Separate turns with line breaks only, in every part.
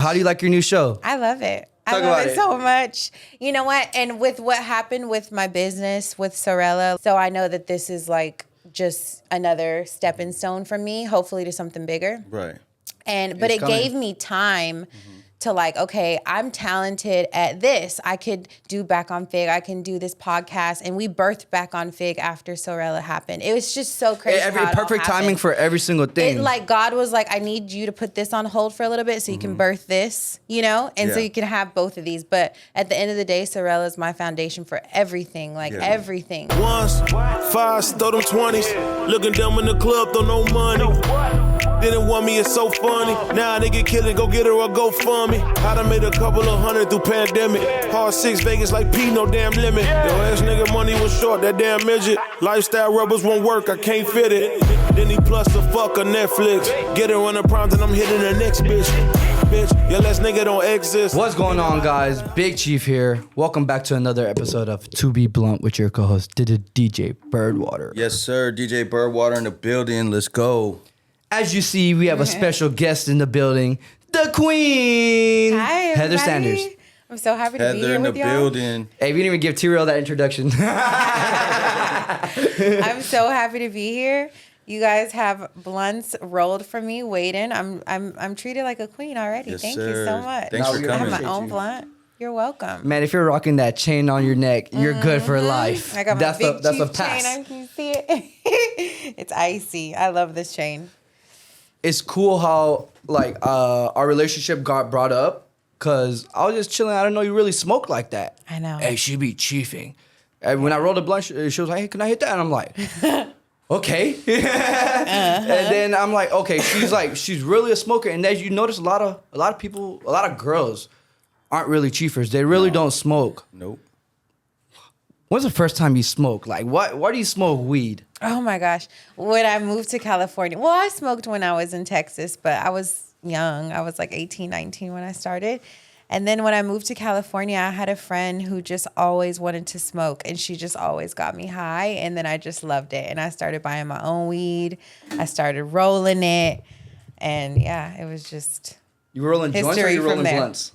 How do you like your new show?
I love it.
Talk
I love
about
it so much. You know what? And with what happened with my business with Sorella, so I know that this is like just another stepping stone for me, hopefully to something bigger.
Right.
But it gave me time to like, okay, I'm talented at this. I could do Back on Fig. I can do this podcast. And we birthed Back on Fig after Sorella happened. It was just so crazy.
Every perfect timing for every single thing.
Like God was like, I need you to put this on hold for a little bit so you can birth this, you know? And so you can have both of these. But at the end of the day, Sorella is my foundation for everything, like everything.
Once, five, throw them 20s. Looking dumb in the club, throw no money. Didn't want me, it's so funny. Now they get killed, go get her or go fund me. I done made a couple of hundred through pandemic. Hard 6 Vegas like P, no damn limit. Yo, ass nigga money was short, that damn midget. Lifestyle rubbers won't work, I can't fit it. Then he plus the fuck on Netflix. Get her on the prompt and I'm hitting the next bitch. Bitch, your last nigga don't exist.
What's going on, guys? Big Chief here. Welcome back to another episode of To Be Blunt with your co-host, DJ Birdwater.
Yes, sir. DJ Birdwater in the building. Let's go.
As you see, we have a special guest in the building, the Queen.
Hi, everybody.
Heather Sanders.
I'm so happy to be
Heather
here
in the
with y'all.
building.
Hey, we didn't even give T-Rail that introduction.
I'm so happy to be here. You guys have blunts rolled for me, waiting. I'm treated like a queen already.
Yes,
Thank
sir.
you so much.
Thanks for
I have
coming.
my own blunt. You're welcome.
Man, if you're rocking that chain on your neck, you're good for life.
I got my big
that's a
Chief
pass.
chain. Can you see it? It's icy. I love this chain.
It's cool how like our relationship got brought up because I was just chilling. I didn't know you really smoke like that.
I know.
Hey, she be chiefing. And when I rolled a blunt, she was like, "Hey, can I hit that?" And I'm like, "Okay." And then I'm like, "Okay." She's really a smoker. And then you notice a lot of people, a lot of girls aren't really chiefers. They really don't smoke.
Nope.
When's the first time you smoked? Like, why do you smoke weed?
Oh my gosh. When I moved to California, well, I smoked when I was in Texas, but I was young. I was like 18, 19 when I started. And then when I moved to California, I had a friend who just always wanted to smoke, and she just always got me high. And then I just loved it. And I started buying my own weed. I started rolling it. And yeah, it was just
You rolling joints or
history
you rolling
from there.
blunts?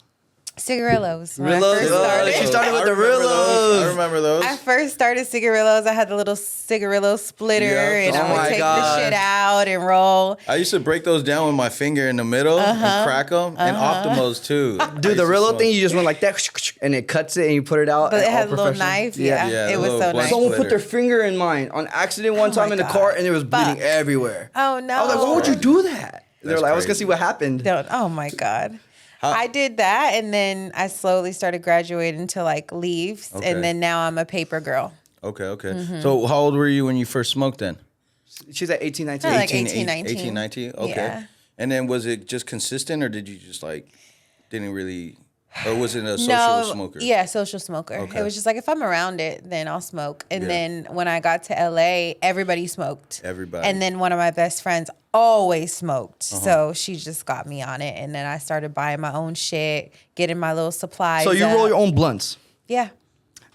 cigarillos. When I
Rillos?
first
Oh,
started.
she started with the
I remember those. I
Rillos.
remember those.
I first started cigarillos. I had the little cigarillo splitter,
Yeah.
and
Oh
I would
my
take
God.
the shit out and roll.
I used to break those down with my finger in the middle and crack them, and Optimos too.
Dude, the Rillo thing, you just went like that, and it cuts it, and you put it out.
But it
all
had a little
professional.
knife. Yeah,
Yeah,
it
a
was
little
so
blunt
nice.
Someone put
splitter.
their finger in mine on accident one time
my
in the
God.
car, and it was bleeding
Fuck.
everywhere.
Oh no!
I was like, why would you do that? They're
That's
like, I was gonna
crazy.
see what happened.
Don't. Oh my God. I did that, and then I slowly started graduating to like leaves,
Okay.
and then now I'm a paper girl.
Okay. So how old were you when you first smoked then?
She's at 18, 19.
Like 18, 19.
18, 19? Okay.
Yeah.
And then was it just consistent, or did you just like, didn't really, or was it a social smoker?
Yeah, social smoker.
Okay.
It was just like if I'm around it, then I'll smoke. And
Yeah.
then when I got to LA, everybody smoked.
Everybody.
And then one of my best friends always smoked.
Uh-huh.
So she just got me on it. And then I started buying my own shit, getting my little supplies.
So you
up.
roll your own blunts.
Yeah.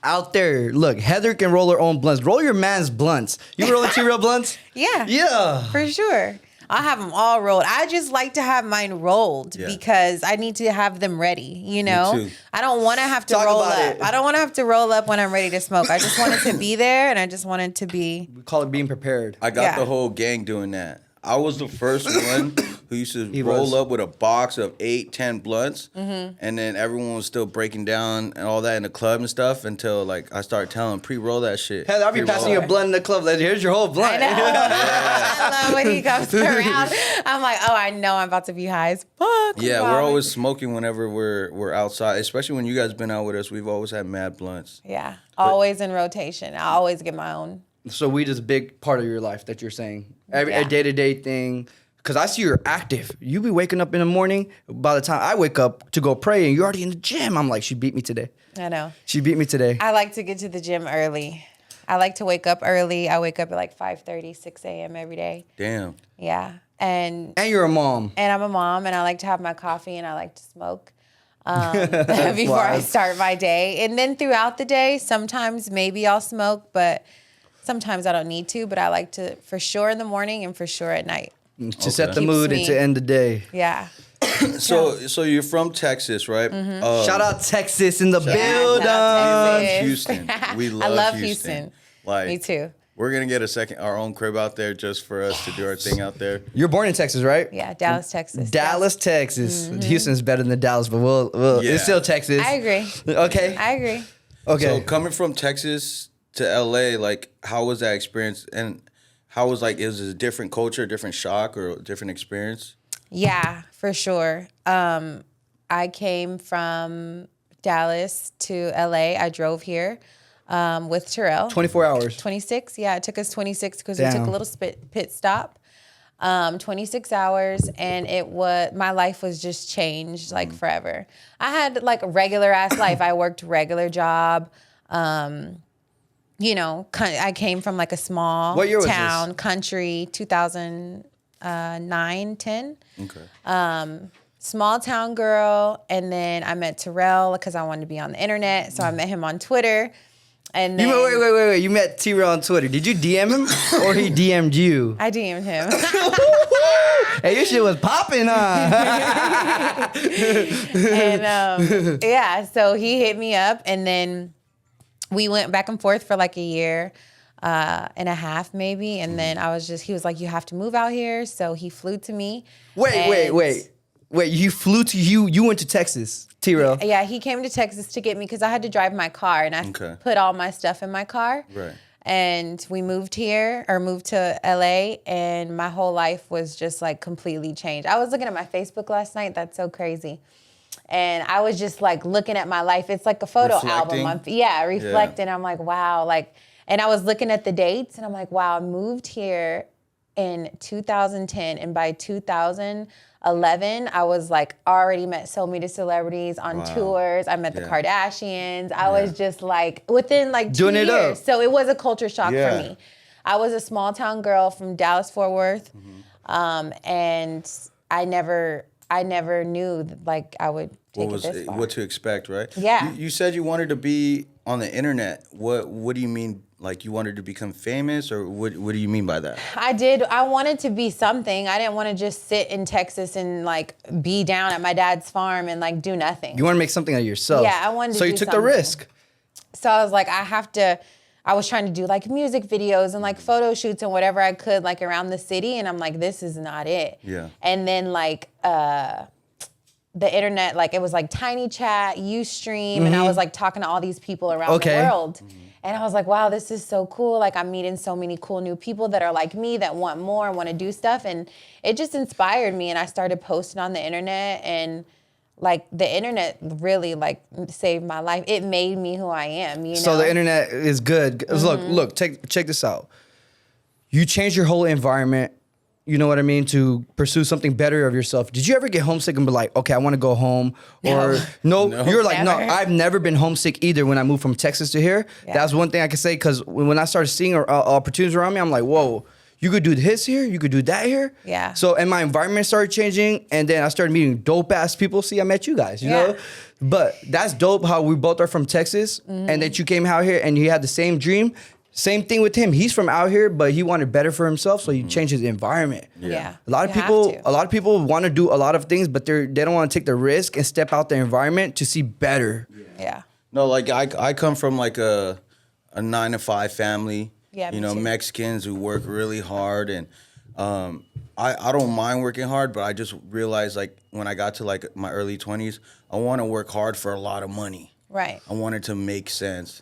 Out there, look, Heather can roll her own blunts. Roll your man's blunts. You rolling two real blunts?
Yeah.
Yeah.
For sure. I have them all rolled. I just like to have mine rolled
Yeah.
because I need to have them ready, you know?
too.
I don't want to have to
Talk
roll
about
up.
it.
I don't want to have to roll up when I'm ready to smoke. I just want it to be there, and I just want it to be...
We call it being prepared.
I got
Yeah.
the whole gang doing that. I was the first one who used to
He
roll
was.
up with a box of 8, 10 blunts,
Mm-hmm.
and then everyone was still breaking down and all that in the club and stuff until like I started telling them pre-roll that shit.
Heather, I'll be
Pre-roll
passing you a blunt in the club. Like, here's your whole blunt.
I know. I love when he comes around. I'm like, oh, I know I'm about to be high as fuck.
Yeah,
Wow.
we're always smoking whenever we're outside, especially when you guys been out with us. We've always had mad blunts.
Yeah, always in rotation. I always get my own.
So weed is a big part of your life that you're saying. A
Yeah.
day-to-day thing. Because I see you're active. You be waking up in the morning. By the time I wake up to go pray and you're already in the gym, I'm like, she beat me today.
I know.
She beat me today.
I like to get to the gym early. I like to wake up early. I wake up at like 5:30, 6 a.m. every day.
Damn.
Yeah. And
And you're a mom.
I'm a mom, and I like to have my coffee, and I like to smoke before I start my day. And then throughout the day, sometimes maybe I'll smoke, but sometimes I don't need to. But I like to for sure in the morning and for sure at night.
To set the
Keeps
mood and
me-
to end the day.
Yeah.
So you're from Texas, right?
Mm-hmm.
Shout out Texas in the building.
out Texas.
Houston. We love
I love
Houston.
Houston.
Like,
Me too.
We're gonna get our own crib out there just for us to do our thing out there.
You're born in Texas, right?
Yeah, Dallas, Texas.
Dallas, Texas.
Mm-hmm.
Houston's better than Dallas, but we'll
Yeah.
it's still Texas.
I agree.
Okay.
I agree.
Okay.
So coming from Texas to LA, like, how was that experience? And how was is it a different culture, a different shock, or a different experience?
Yeah, for sure. I came from Dallas to LA. I drove here with Terrell.
24 hours.
26. Yeah, it took us 26 because we took
Damn.
a little pit stop. 26 hours, and my life was just changed like forever. I had like a regular ass life. I worked regular job. You know, I came from like a small
What year was
town,
this?
country, 2009, 10.
Okay.
Small town girl, and then I met Terrell because I wanted to be on the internet, so I met him on Twitter. And then
Wait. You met T-Rail on Twitter. Did you DM him or he DM'd you?
I DM'd him.
Hey, your shit was popping, huh?
And yeah, so he hit me up, and then we went back and forth for like a year and a half maybe, and then he was like, you have to move out here, so he flew to me.
Wait. You flew to you went to Texas, T-Rail.
Yeah, he came to Texas to get me because I had to drive my car, and I put all my stuff in my car.
Right.
And we moved to LA, and my whole life was just like completely changed. I was looking at my Facebook last night. That's so crazy. And I was just like looking at my life. It's like a photo
Reflecting?
album. Reflecting. Yeah. I'm like, wow. And I was looking at the dates, and I'm like, wow, I moved here in 2010, and by 2011, I was like already met so many celebrities on tours. I met the Kardashians. I was just like within like 2
Doing
years.
it up.
So it was a culture shock
Yeah.
for me. I was a small town girl from Dallas Fort Worth, and I never knew like I would take it this far.
What to expect, right?
Yeah.
You said you wanted to be on the internet. What do you mean? Like, you wanted to become famous, or what do you mean by that?
I did. I wanted to be something. I didn't want to just sit in Texas and like be down at my dad's farm and like do nothing.
You want to make something out of yourself.
Yeah, I wanted to
So you
do
took the
something.
risk.
So I was like, I was trying to do like music videos and like photo shoots and whatever I could like around the city. And I'm like, this is not it.
Yeah.
And then like, the internet, like it was like Tiny Chat, Ustream, and I was like talking to all these people around the world. And I was like, wow, this is so cool. Like I'm meeting so many cool new people that are like me, that want more, want to do stuff. And it just inspired me. And I started posting on the internet, and like the internet really like saved my life. It made me who I am, you know?
So the internet is good. Look, check this out. You changed your whole environment, you know what I mean, to pursue something better of yourself. Did you ever get homesick and be like, okay, I want to go home? Or no, you're like, no,
Never.
I've never been homesick either when I moved from Texas to here.
Yeah.
That's one thing I can say, because when I started seeing opportunities around me, I'm like, whoa, you could do this here, you could do that here.
Yeah.
So, and my environment started changing, and then I started meeting dope ass people. See, I met you guys, you know? But that's dope how we both are from Texas, and that you came out here and you had the same dream. Same thing with him. He's from out here, but he wanted better for himself, so he changed his environment.
Yeah.
A lot of people want to do a lot of things, but they don't want to take the risk and step out their environment to see better.
Yeah.
No, like I come from like a 9-to-5 family.
Yeah,
you
me
know,
too.
Mexicans who work really hard, and I don't mind working hard, but I just realized like when I got to like my early 20s, I want to work hard for a lot of money.
Right.
I want it to make sense.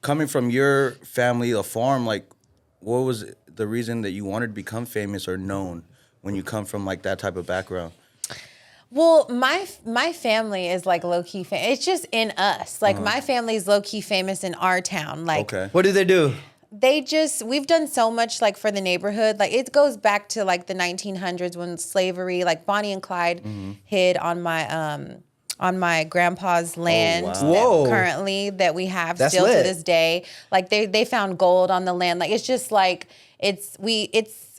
Coming from your family, a farm, like, what was the reason that you wanted to become famous or known when you come from like that type of background?
Well, my family is like low key famous. It's just in us. Like my family is low key famous in our town. Like
What do they do?
we've done so much like for the neighborhood. Like it goes back to like the 1900s when slavery, like Bonnie and Clyde hid on my grandpa's land
wow.
Whoa.
that we have
That's
still
lit.
to this day. Like they found gold on the land. Like it's just like it's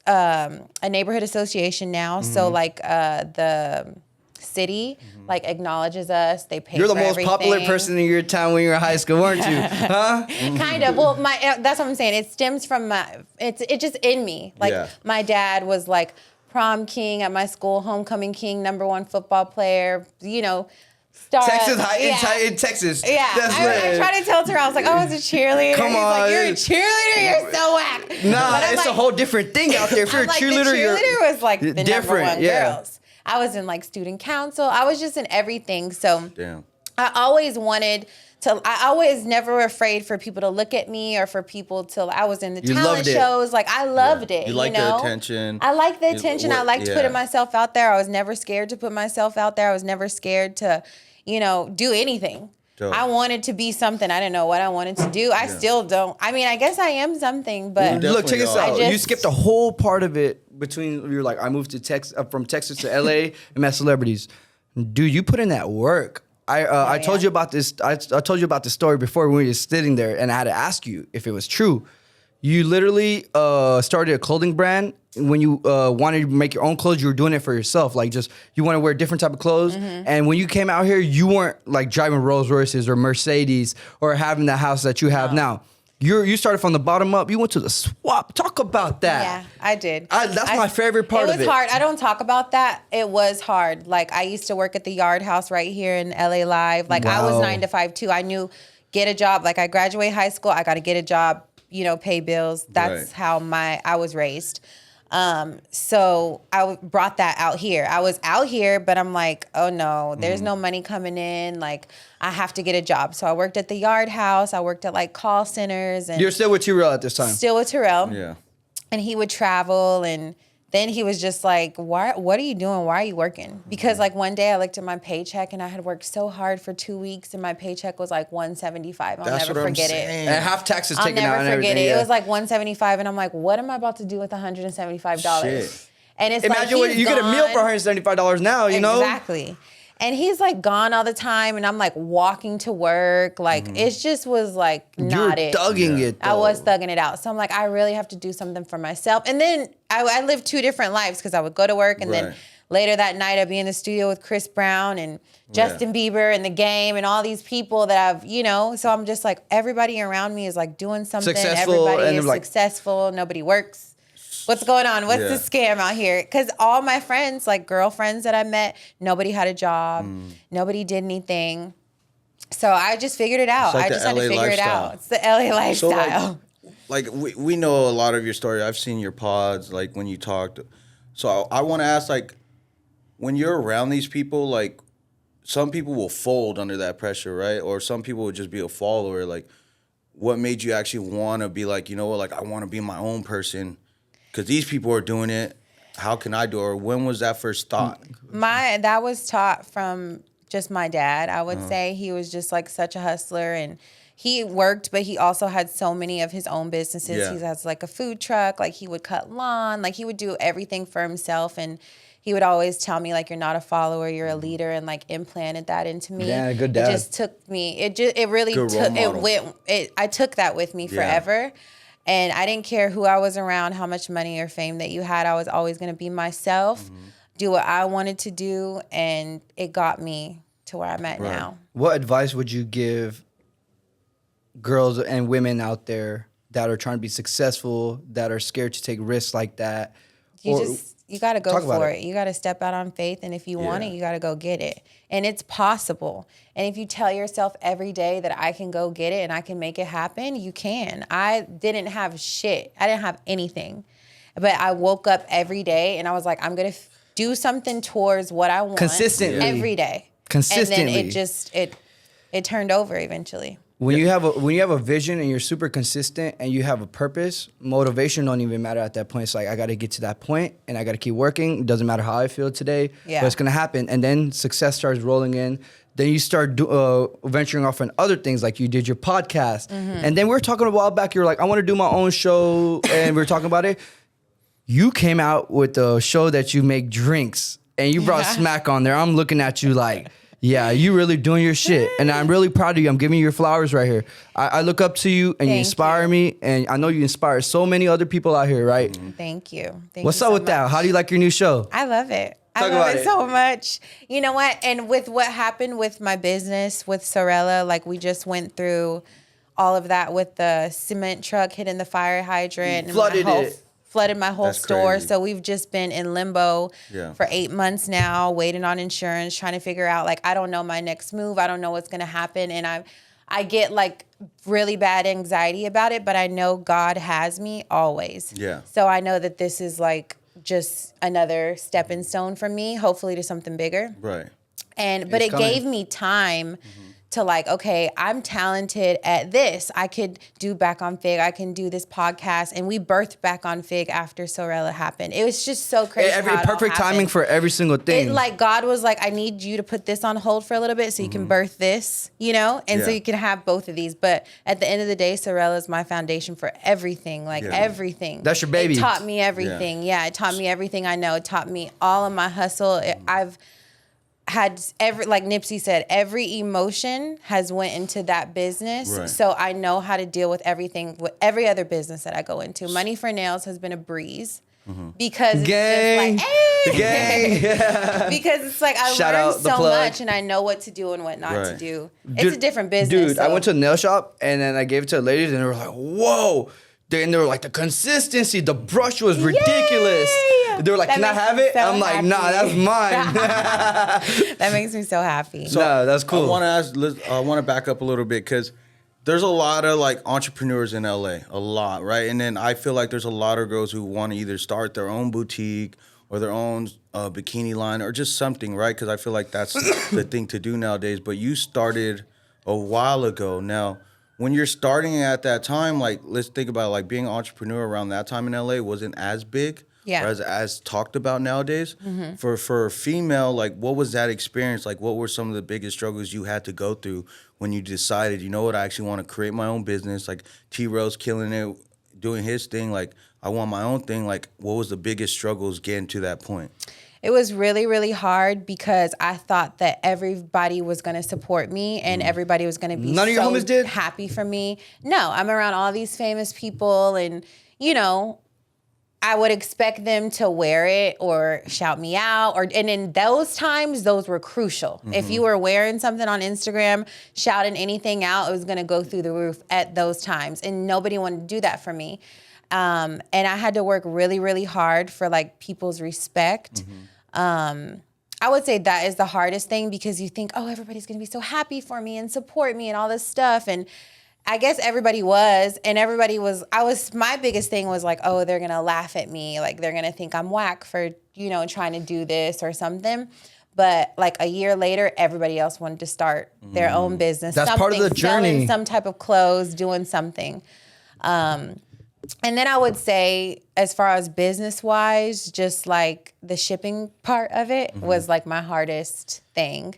a neighborhood association now. So like the city like acknowledges us. They pay.
You're the
for
most
everything.
popular person in your town when you were in high school, weren't you? Huh?
Kind of. Well, that's what I'm saying. It stems from it's just in me. Like
Yeah.
my dad was like prom king at my school, homecoming king, #1 football player, you know, star.
Texas in Texas.
Yeah,
That's
I tried to tell Terrell, I was like, oh, I was a cheerleader.
Come
He's
on.
like, you're a cheerleader? You're so whack.
Nah,
But I'm
it's a
like-
whole different thing out there. If you're a
I'm like,
cheerleader,
the cheerleader was like the
different,
#1
yeah.
girls. I was in like student council. I was just in everything. So
Damn.
I always wanted to, I always never afraid for people to look at me or for people to, I was in the
You
talent
loved it.
shows. Like I loved it.
You like
know?
the attention.
I like the
You-
attention. I
what-
liked
yeah.
putting myself out there. I was never scared to put myself out there. I was never scared to, you know, do anything.
Dope.
I wanted to be something. I didn't know what I wanted to do. I still don't. I mean, I guess I am something, but
You
Look, check this
definitely
out.
are. I
You
just-
skipped a whole part of it between you're like, I moved to Texas from Texas to LA and met celebrities. Dude, you put in that work. I told
yeah.
you about this. I told you about the story before when we were sitting there, and I had to ask you if it was true. You literally started a clothing brand when you wanted to make your own clothes. You were doing it for yourself, like just you want to wear different type of clothes. And when you came out here, you weren't like driving Rolls Royces or Mercedes or having the house that you have now. You started from the bottom up. You went to the swap. Talk about that.
yeah, I did.
That's my favorite part of it.
It was hard. I don't talk about that. It was hard. Like I used to work at the Yard House right here in LA Live. Like I was
Wow.
9 to 5 too. I knew get a job. Like I graduate high school, I got to get a job. You know, pay bills. That's
Right.
how I was raised. So I brought that out here. I was out here, but I'm like, oh no, there's no money coming in. Like I have to get a job. So I worked at the Yard House. I worked at like call centers and
You're still with T-Rail at this time.
still with Terrell.
Yeah.
And he would travel, and then he was just like, what are you doing? Why are you working? Because like one day I looked at my paycheck and I had worked so hard for 2 weeks and my paycheck was like $175. I'll
That's
never
what I'm
forget it.
saying.
And half taxes
I'll
taken out
never
and
forget
everything.
it.
Yeah.
It was like $175 and I'm like, what am I about to do with $175?
Shit.
And it's
Imagine
like
what you get a meal for $175 now, you know?
Exactly. And he's like gone all the time and I'm like walking to work. Like it just was like
You're
not it.
thugging it,
I
though.
was thugging it out. So I'm like, I really have to do something for myself. And then I lived 2 different lives because I would go to work and then
Right.
later that night I'd be in the studio with Chris Brown and Justin Bieber and The Game and all these people that I've, you know, so I'm just like, everybody around me is like doing something.
Successful,
Everybody
and
is
like-
successful. Nobody works. What's going on? What's the scam out here? Because all my friends, like girlfriends that I met, nobody had a job. Nobody did anything. So I just figured it out.
like
I
the
just had to
LA
figure it
lifestyle.
out. It's the LA
So
lifestyle.
like we know a lot of your story. I've seen your pods, like when you talked. So I want to ask, like, when you're around these people, like, some people will fold under that pressure, right? Or some people would just be a follower. Like, what made you actually want to be like, you know what, like, I want to be my own person because these people are doing it. How can I do it? Or when was that first thought?
That was taught from just my dad. I would
Uh-huh.
say he was just like such a hustler and he worked, but he also had so many of his own businesses.
Yeah.
He has like a food truck, like he would cut lawn, like he would do everything for himself. And he would always tell me like, you're not a follower, you're a leader, and like implanted that into me.
Yeah, good dad.
It just took me, it really
Good role
took,
model.
I took that with me forever. And I didn't care who I was around, how much money or fame that you had. I was always going to be myself, do what I wanted to do. And it got me to where I'm at now.
What advice would you give girls and women out there that are trying to be successful, that are scared to take risks like that?
You got to go
Talk about
for
it.
it. You got to step out on faith. And if you want it,
Yeah.
you got to go get it. And it's possible. And if you tell yourself every day that I can go get it and I can make it happen, you can. I didn't have shit. I didn't have anything. But I woke up every day and I was like, I'm going to do something towards what I want.
Consistently.
Every day.
Consistently.
And then it just, it turned over eventually.
When you have a vision and you're super consistent and you have a purpose, motivation don't even matter at that point. It's like, I got to get to that point and I got to keep working. It doesn't matter how I feel today,
Yeah.
but it's going to happen. And then success starts rolling in. Then you start venturing off on other things, like you did your podcast. And then we were talking a while back, you were like, I want to do my own show. And we were talking about it. You came out with a show that you make drinks and you brought Smack on there. I'm looking at you like, yeah, you really doing your shit. And I'm really proud of you. I'm giving you your flowers right here. I look up to you and you
Thank
inspire
you.
me. And I know you inspire so many other people out here, right?
Thank you. Thank
What's
you
up
so
with that?
much.
How do you like your new show?
I love it.
Talk
I love
about
it
it.
so much. You know what? And with what happened with my business with Sorella, like we just went through all of that with the cement truck hitting the fire hydrant. And
Flooded
my whole
it.
flooded my whole
That's
store.
crazy.
So we've just been in limbo for 8 months now, waiting on insurance, trying to figure out, like, I don't know my next move. I don't know what's going to happen. And I get like really bad anxiety about it, but I know God has me always.
Yeah.
So I know that this is like just another stepping stone for me, hopefully to something bigger.
Right.
But it gave me time to like, okay, I'm talented at this. I could do Back on Fig. I can do this podcast. And we birthed Back on Fig after Sorella happened. It was just so crazy.
Every perfect timing for every single thing.
Like God was like, I need you to put this on hold for a little bit so you can birth this, you know? And so you can have both of these. But at the end of the day, Sorella is my foundation for everything, like everything.
That's your baby.
It taught me everything. Yeah, it taught me everything I know. It taught me all of my hustle. I've had like Nipsey said, every emotion has went into that business.
Right.
So I know how to deal with everything, with every other business that I go into. Money for Nails has been a breeze because it's
Gang.
just like, hey!
Gang. Yeah.
Because it's like I
Shout
learned
out the
so
plug.
much and I know what to do and what not to do. It's
Dude,
a different business.
Dude, I
so-
went to a nail shop and then I gave it to the ladies and they were like, whoa. And they were like, the consistency, the brush was ridiculous.
Yay!
They were like,
That
can I
makes
have
me
it?
so
I'm like, nah,
happy.
that's mine.
That makes me so happy.
So
Nah, that's cool.
I want to back up a little bit because there's a lot of like entrepreneurs in LA, a lot, right? And then I feel like there's a lot of girls who want to either start their own boutique or their own bikini line or just something, right? Because I feel like that's the thing to do nowadays. But you started a while ago. Now, when you're starting at that time, like let's think about like being an entrepreneur around that time in LA wasn't as big.
Yeah.
Or as talked about nowadays. For a female, like what was that experience? Like what were some of the biggest struggles you had to go through when you decided, you know what, I actually want to create my own business? Like T-Rose killing it, doing his thing. Like I want my own thing. Like what was the biggest struggles getting to that point?
It was really, really hard because I thought that everybody was going to support me and everybody was going to be
None of your homies did?
happy for me. No, I'm around all these famous people and, you know, I would expect them to wear it or shout me out. And in those times, those were crucial. If you were wearing something on Instagram, shouting anything out, it was going to go through the roof at those times. And nobody wanted to do that for me. And I had to work really, really hard for like people's respect. I would say that is the hardest thing because you think, oh, everybody's going to be so happy for me and support me and all this stuff. And I guess everybody was, and everybody was, my biggest thing was like, oh, they're going to laugh at me. Like they're going to think I'm whack for, you know, trying to do this or something. But like a year later, everybody else wanted to start their own business.
That's part of the journey.
Selling some type of clothes, doing something. And then I would say, as far as business-wise, just like the shipping part of it was like my hardest thing.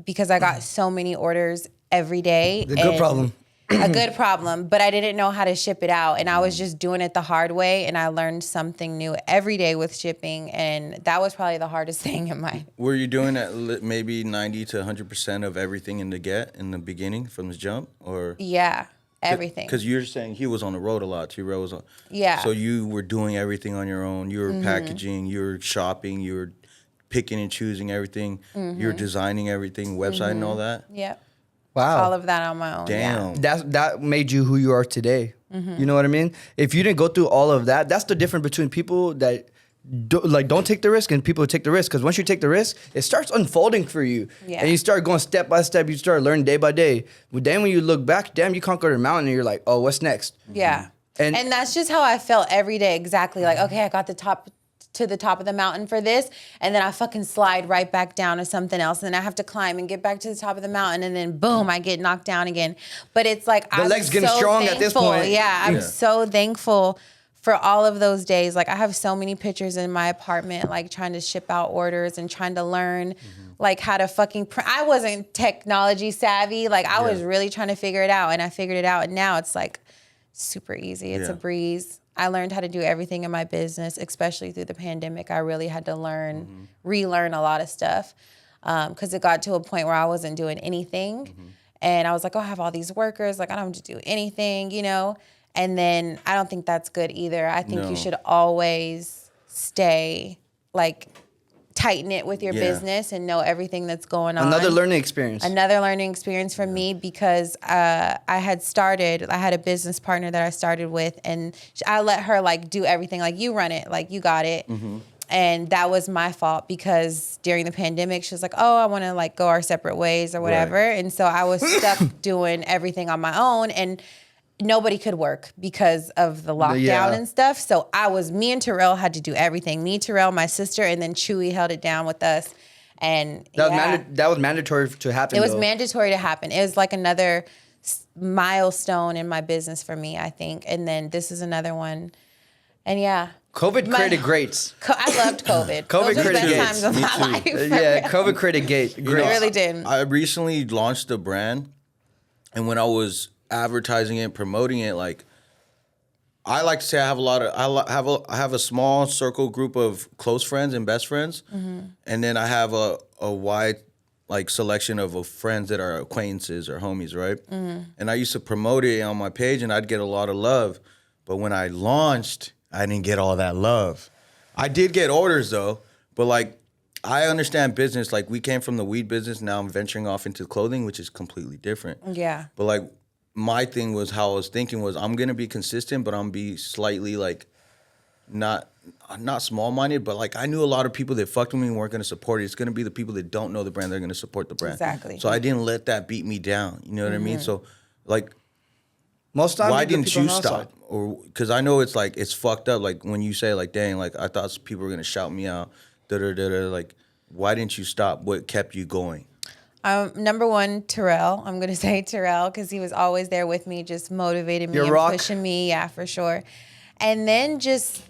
Because I got so many orders every day.
The good problem.
A good problem, but I didn't know how to ship it out. And I was just doing it the hard way. And I learned something new every day with shipping. And that was probably the hardest thing in my...
Were you doing maybe 90 to 100% of everything in the beginning from the jump? Or
Yeah, everything.
Because you're saying he was on the road a lot. T-Row was on.
Yeah.
So you were doing everything on your own. You were packaging, you were shopping, you were picking and choosing everything. You were designing everything, website and all that.
Yep.
Wow.
All of that on my own.
Damn.
Yeah.
That made you who you are today. You know what I mean? If you didn't go through all of that, that's the difference between people that don't take the risk and people who take the risk. Because once you take the risk, it starts unfolding for you.
Yeah.
And you start going step by step. You start learning day by day. But then when you look back, damn, you conquered a mountain and you're like, oh, what's next?
Yeah.
And-
And that's just how I felt every day. Exactly. Like, okay, I got to the top of the mountain for this, and then I fucking slide right back down to something else, and then I have to climb and get back to the top of the mountain, and then boom, I get knocked down again. But it's like I'm
legs getting
so
strong at this
thankful.
point.
Yeah, I'm so thankful for all of those days. Like I have so many pictures in my apartment, like trying to ship out orders and trying to learn like how to fucking I wasn't technology savvy. Like I was really trying to figure it out, and I figured it out, and now it's like super easy. It's a breeze. I learned how to do everything in my business, especially through the pandemic. I really had to relearn a lot of stuff because it got to a point where I wasn't doing anything. And I was like, oh, I have all these workers. Like, I don't have to do anything, you know? And then I don't think that's good either. I think you should always stay, like, tight knit with your business and know everything that's going on.
Another learning experience.
Another learning experience for me because I had a business partner that I started with, and I let her like do everything. Like, you run it, like you got it. Mm-hmm. And that was my fault because during the pandemic, she was like, oh, I want to like go our separate ways or whatever. Right. And so I was stuck doing everything on my own, and nobody could work because of the lockdown and stuff. So me and Terrell had to do everything. Me, Terrell, my sister, and then Chewy held it down with us. And
that was mandatory to happen.
It was mandatory to happen. It was like another milestone in my business for me, I think. And then this is another one. And
COVID created greats.
I loved COVID.
COVID created
the best times of my life.
COVID created greats.
It really did.
I recently launched a brand, and when I was advertising it, promoting it, like, I like to say I have a small circle group of close friends and best friends, and then I have a wide like selection of friends that are acquaintances or homies, right? And I used to promote it on my page, and I'd get a lot of love. But when I launched, I didn't get all that love. I did get orders though, but like, I understand business. Like, we came from the weed business. Now I'm venturing off into clothing, which is completely different.
Yeah.
But like, my thing was, how I was thinking was, I'm going to be consistent, but I'm be slightly like not small-minded, but like, I knew a lot of people that fucked with me and weren't going to support it. It's going to be the people that don't know the brand that are going to support the brand.
Exactly.
So I didn't let that beat me down. You know what I mean? So like,
most times,
why didn't you stop? Or because I know it's like, it's fucked up. Like, when you say like, dang, like, I thought people were going to shout me out, like, why didn't you stop? What kept you going?
Number one, Terrell. I'm going to say Terrell because he was always there with me, just motivating me and pushing me. Yeah, for sure. And then just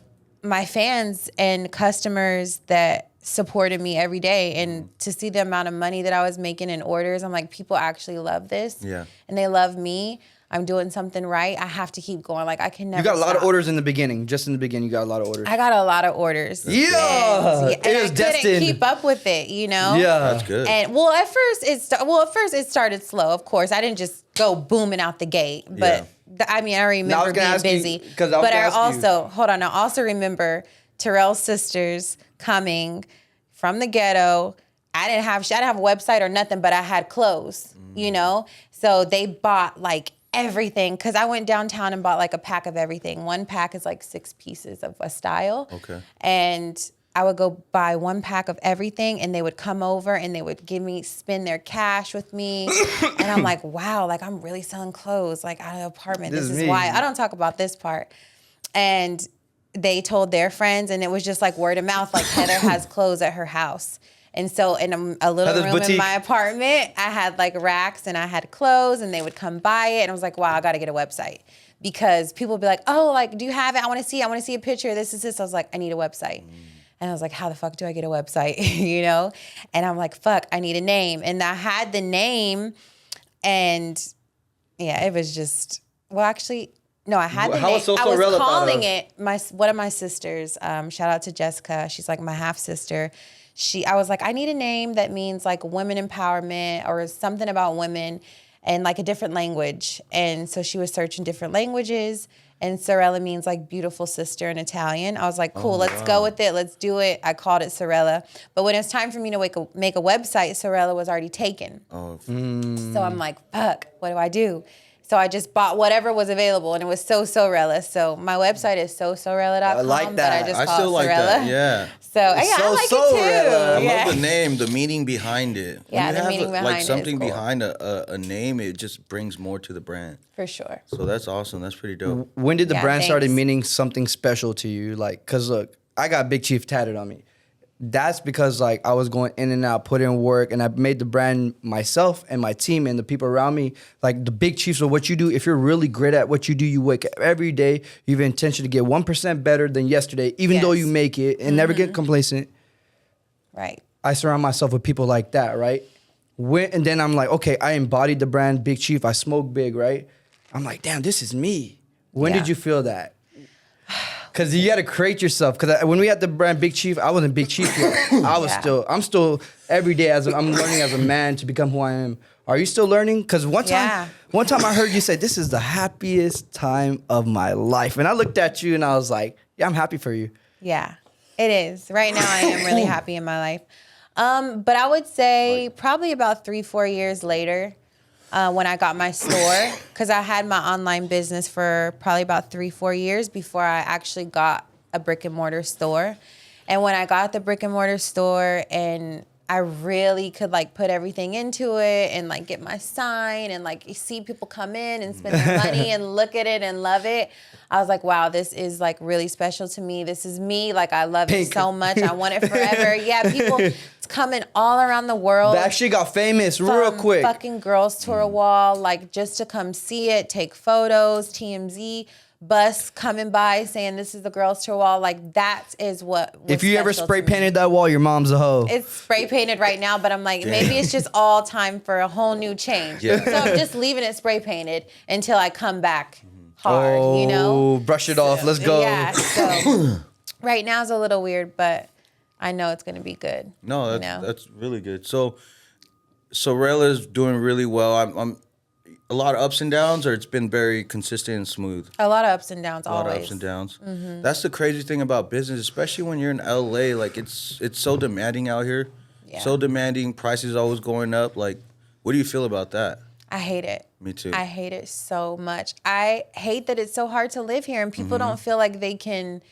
my fans and customers that supported me every day. And to see the amount of money that I was making in orders, I'm like, people actually love this. Yeah. And they love me. I'm doing something right. I have to keep going. Like, I can never.
You got a lot
stop.
of orders in the beginning. Just in the beginning, you got a lot of orders.
I got a lot of orders.
And I
couldn't keep up with it. You know.
Yeah,
that's good.
And at first it started slow. Of course, I didn't just go booming out the gate. But I remember being busy. I also remember Terrell's sisters coming from the ghetto. I didn't have a website or nothing, but I had clothes. You know, so they bought like everything, because I went downtown and bought like a pack of everything. One pack is like 6 pieces of a style. Okay. And I would go buy one pack of everything, and they would come over and they would spend their cash with me. And I'm like, wow, like, I'm really selling clothes like out of the apartment. This is why I don't talk about this part. And they told their friends, and it was just like word of mouth, like, Heather has clothes at her house. And so in a little room boutique in my apartment, I had like racks and I had clothes, and they would come buy it. And I was like, wow, I got to get a website, because people would be like, oh, like, do you have it? I want to see a picture. This is this. I was like, I need a website. And I was like, how the fuck do I get a website? You know? And I'm like, fuck, I need a name. And I had the name, and it was just, well, actually, no, I had the name. I was calling it one of my sisters. Shout out to Jessica. She's like my half sister. I was like, I need a name that means like women empowerment or something about women, and like a different language. And so she was searching different languages, and Sorella means like beautiful sister in Italian. I was like, cool, let's go with it. Let's do it. I called it Sorella. But when it's time for me to make a website, Sorella was already taken. So I'm like, fuck, what do I do? So I just bought whatever was available, and it was Sorella. So my website is Sorella.com.
I like that.
But I
still
call
like
Sorella.
that. Yeah.
So I like it too.
I love the name, the meaning behind it.
Yeah, the meaning behind it.
Like something
cool.
behind a name, it just brings more to the brand.
For sure.
So that's awesome. That's pretty dope.
When did the brand started meaning something special to you? Like, cause look, I got Big Chief tatted on me. That's because like I was going in and out, put in work, and I made the brand myself and my team and the people around me. Like the Big Chiefs of what you do. If you're really great at what you do, you wake up every day. You have intention to get 1% better than yesterday, even though you make it, and never get complacent.
Right.
I surround myself with people like that, right? And then I'm like, okay, I embodied the brand Big Chief. I smoke big, right? I'm like, damn, this is me. When did you feel that? Because you got to create yourself. Because when we had the brand Big Chief, I wasn't Big Chief yet. I'm still every day I'm learning as a man to become who I am. Are you still learning? Because one time I heard you say, this is the happiest time of my life. And I looked at you and I was like, yeah, I'm happy for you.
Yeah. It is. Right now, I am really happy in my life. But I would say probably about 3-4 years later, when I got my store, because I had my online business for probably about 3-4 years before I actually got a brick and mortar store. And when I got the brick and mortar store and I really could like put everything into it and like get my sign and like see people come in and spend their money and look at it and love it. I was like, wow, this is like really special to me. This is me. Like I love it so much. I want it forever. Yeah, people it's coming all around the world.
That shit got famous real quick.
Fucking Girls Tour Wall, like just to come see it, take photos, TMZ. Bus coming by saying this is the Girls Tour Wall, like that is what was
if you ever
special
spray
to me.
painted that wall, your mom's a hoe.
It's spray painted right now, but I'm like, maybe it's just all time for a whole new change.
Yeah.
So I'm just leaving it spray painted until I come back hard, you know?
Brush it off. Let's go.
Yeah, so right now is a little weird, but I know it's going to be good.
No, that's really good. So Sorella's doing really well. I'm a lot of ups and downs, or it's been very consistent and smooth?
A lot of ups and downs, always.
A lot of ups and downs. Mm-hmm. That's the crazy thing about business, especially when you're in LA. Like it's so demanding out here. Yeah. So demanding. Prices always going up. Like, what do you feel about that?
I hate it.
Me too.
I hate it so much. I hate that it's so hard to live here and people don't feel like they can.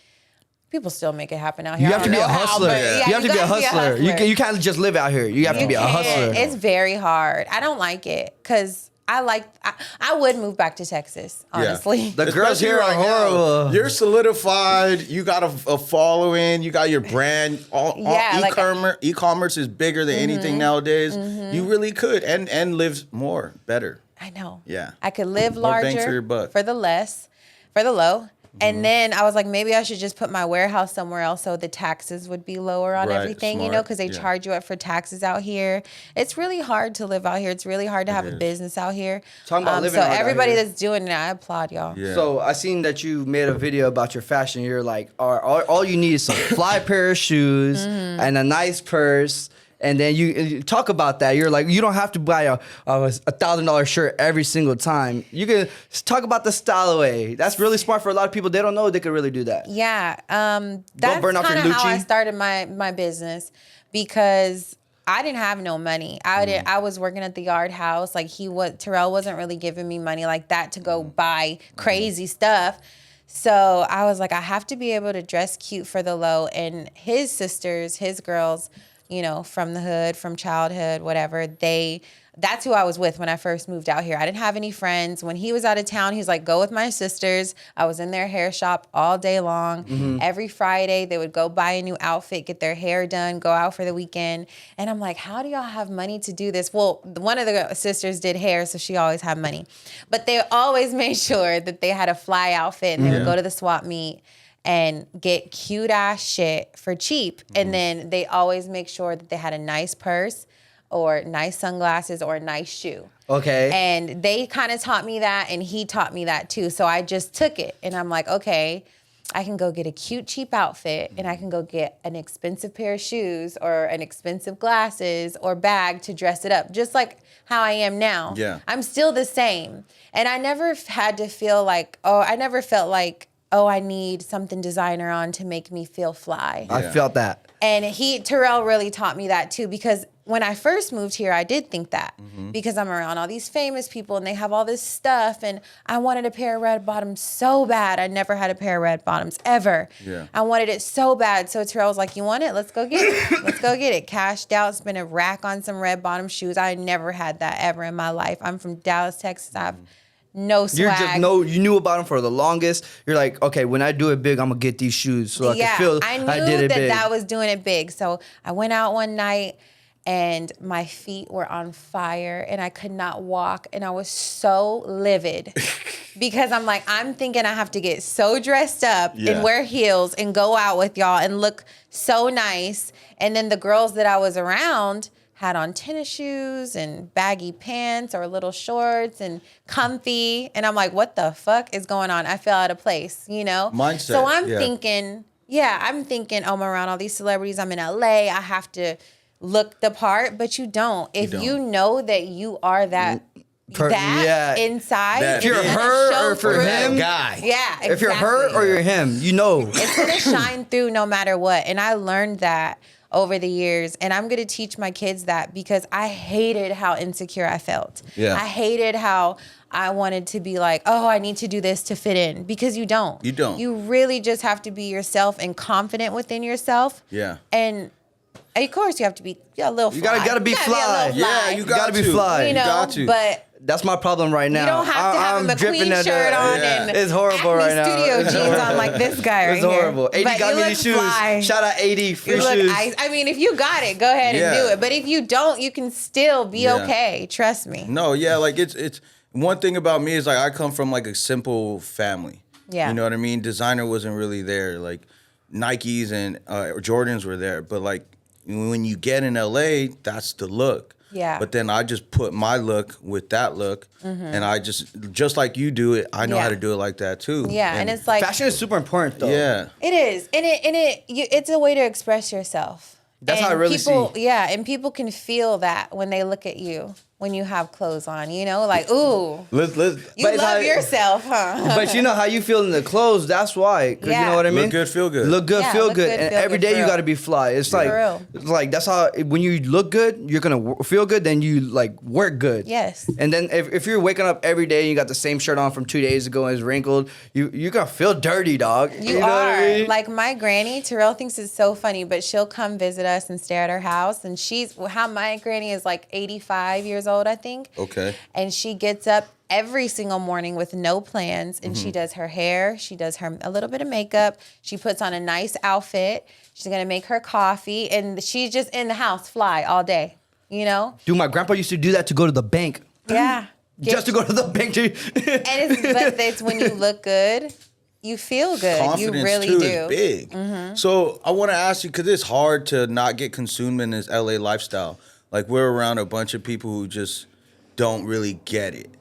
People still make it happen out here.
You have to be a hustler. You have to be a hustler. You can't just live out here. You have to be a hustler.
It's very hard. I don't like it because I would move back to Texas, honestly.
Yeah. The girls here are horrible.
You're solidified. You got a following. You got your brand. E-commerce is bigger than anything nowadays. You really could and live more, better.
I know.
Yeah.
I could live
More bang
larger
for your buck.
for the low. And then I was like, maybe I should just put my warehouse somewhere else so the taxes would be lower on everything,
smart.
you know, because they charge you up for taxes out here. It's really hard to live out here. It's really hard to have a business out here.
Talking about living
so
hard out
everybody
here.
that's doing it, I applaud y'all.
Yeah.
So I seen that you made a video about your fashion. You're like, all you need is some fly pair of shoes and a nice purse. And then you talk about that. You're like, you don't have to buy a $1,000 shirt every single time. You can talk about the style away. That's really smart for a lot of people. They don't know they could really do that.
Yeah. That's
burn off your
kind of how I
Lucci.
started my business because I didn't have no money. I was working at the Yard House. Like Terrell wasn't really giving me money like that to go buy crazy stuff. So I was like, I have to be able to dress cute for the low. And his sisters, his girls, you know, from the hood, from childhood, whatever, that's who I was with when I first moved out here. I didn't have any friends. When he was out of town, he's like, go with my sisters. I was in their hair shop all day long. Every Friday, they would go buy a new outfit, get their hair done, go out for the weekend. And I'm like, how do y'all have money to do this? Well, one of the sisters did hair, so she always had money. But they always made sure that they had a fly outfit and they would go to the swap meet and get cute ass shit for cheap. And then they always make sure that they had a nice purse or nice sunglasses or a nice shoe.
Okay.
And they kind of taught me that and he taught me that too. So I just took it and I'm like, okay, I can go get a cute, cheap outfit and I can go get an expensive pair of shoes or an expensive glasses or bag to dress it up. Just like how I am now.
Yeah.
I'm still the same. And I never had to feel like, I never felt like, I need something designer on to make me feel fly.
I felt that.
And Terrell really taught me that too, because when I first moved here, I did think that because I'm around all these famous people and they have all this stuff and I wanted a pair of red bottoms so bad. I never had a pair of red bottoms ever.
Yeah.
I wanted it so bad. So Terrell was like, you want it? Let's go get it. Let's go get it. Cashed out, spent a rack on some red bottom shoes. I never had that ever in my life. I'm from Dallas, Texas. I have no swag.
You knew about them for the longest. You're like, okay, when I do it big, I'm gonna get these shoes so I can feel
I knew
I did it big.
that was doing it big. So I went out one night and my feet were on fire and I could not walk and I was so livid because I'm thinking I have to get so dressed up and wear heels and go out with y'all and look so nice. And then the girls that I was around had on tennis shoes and baggy pants or little shorts and comfy. And I'm like, what the fuck is going on? I feel out of place, you know?
Mindset.
So I'm thinking, I'm around all these celebrities. I'm in LA. I have to look the part, but you don't. If you know that you are that, inside.
That
If you're
is gonna
her
show
or for
through.
him,
guy.
Yeah, exactly.
if you're her or you're him, you know.
It's gonna shine through no matter what. And I learned that over the years, and I'm gonna teach my kids that because I hated how insecure I felt.
Yeah.
I hated how I wanted to be like, oh, I need to do this to fit in, because you don't.
You don't.
You really just have to be yourself and confident within yourself.
Yeah.
And of course, you have to be a little fly.
You gotta be
gotta
fly.
Be a little fly.
Yeah, you
gotta be
to.
fly.
You know,
got to.
but
That's my problem right now.
you don't have to have
I'm
a McQueen
dripping at
shirt on
Yeah.
and
It's horrible
Acme
right now.
Studio jeans on like this guy right
It's horrible.
here.
80
But
got
you
me
look
these shoes.
fly.
Shout out 80 free
You look
shoes.
I mean, if you got it, go ahead and do
Yeah.
it. But if you don't, you can still be
Yeah.
okay. Trust me.
No, yeah, like it's one thing about me is like I come from like a simple family.
Yeah.
You know what I mean? Designer wasn't really there. Like Nikes and Jordans were there, but like when you get in LA, that's the look.
Yeah.
But then I just put my look with that look, and I just like you do it, I know how
Yeah.
to do it like that too.
Yeah, and it's like
Fashion is super important though.
yeah.
it is, and it's a way to express yourself.
That's
And
how I really
people,
see.
Yeah, and people can feel that when they look at you when you have clothes on. You know, like ooh,
Let's
you
But it's
love
how-
yourself, huh?
But you know how you feel in the clothes. That's why. 'Cause
Yeah.
you know what I mean.
Look good, feel good.
Look good,
Yeah,
feel
look
good,
good,
and
feel
every
good,
day
for
you
real.
got to be fly. It's like,
real.
it's like that's how when you look good, you're gonna feel good. Then you like work good.
Yes.
And then if you're waking up every day and you got the same shirt on from 2 days ago and it's wrinkled, you're gonna feel dirty, dog.
You
know
are.
what I mean?
Like my granny, Terrell thinks it's so funny, but she'll come visit us and stay at her house. And my granny is like 85 years old, I think.
Okay.
And she gets up every single morning with no plans, and
Mm-hmm.
she does her hair, she does a little bit of makeup, she puts on a nice outfit, she's gonna make her coffee, and she's just in the house fly all day, you know?
Dude, my grandpa used to do that to go to the bank.
Yeah.
Just to go to the bank.
And it's when you look good, you feel good.
Confidence
You really
too
do.
is big. So I want to ask you, because it's hard to not get consumed in this LA lifestyle. Like we're around a bunch of people who just don't really get it.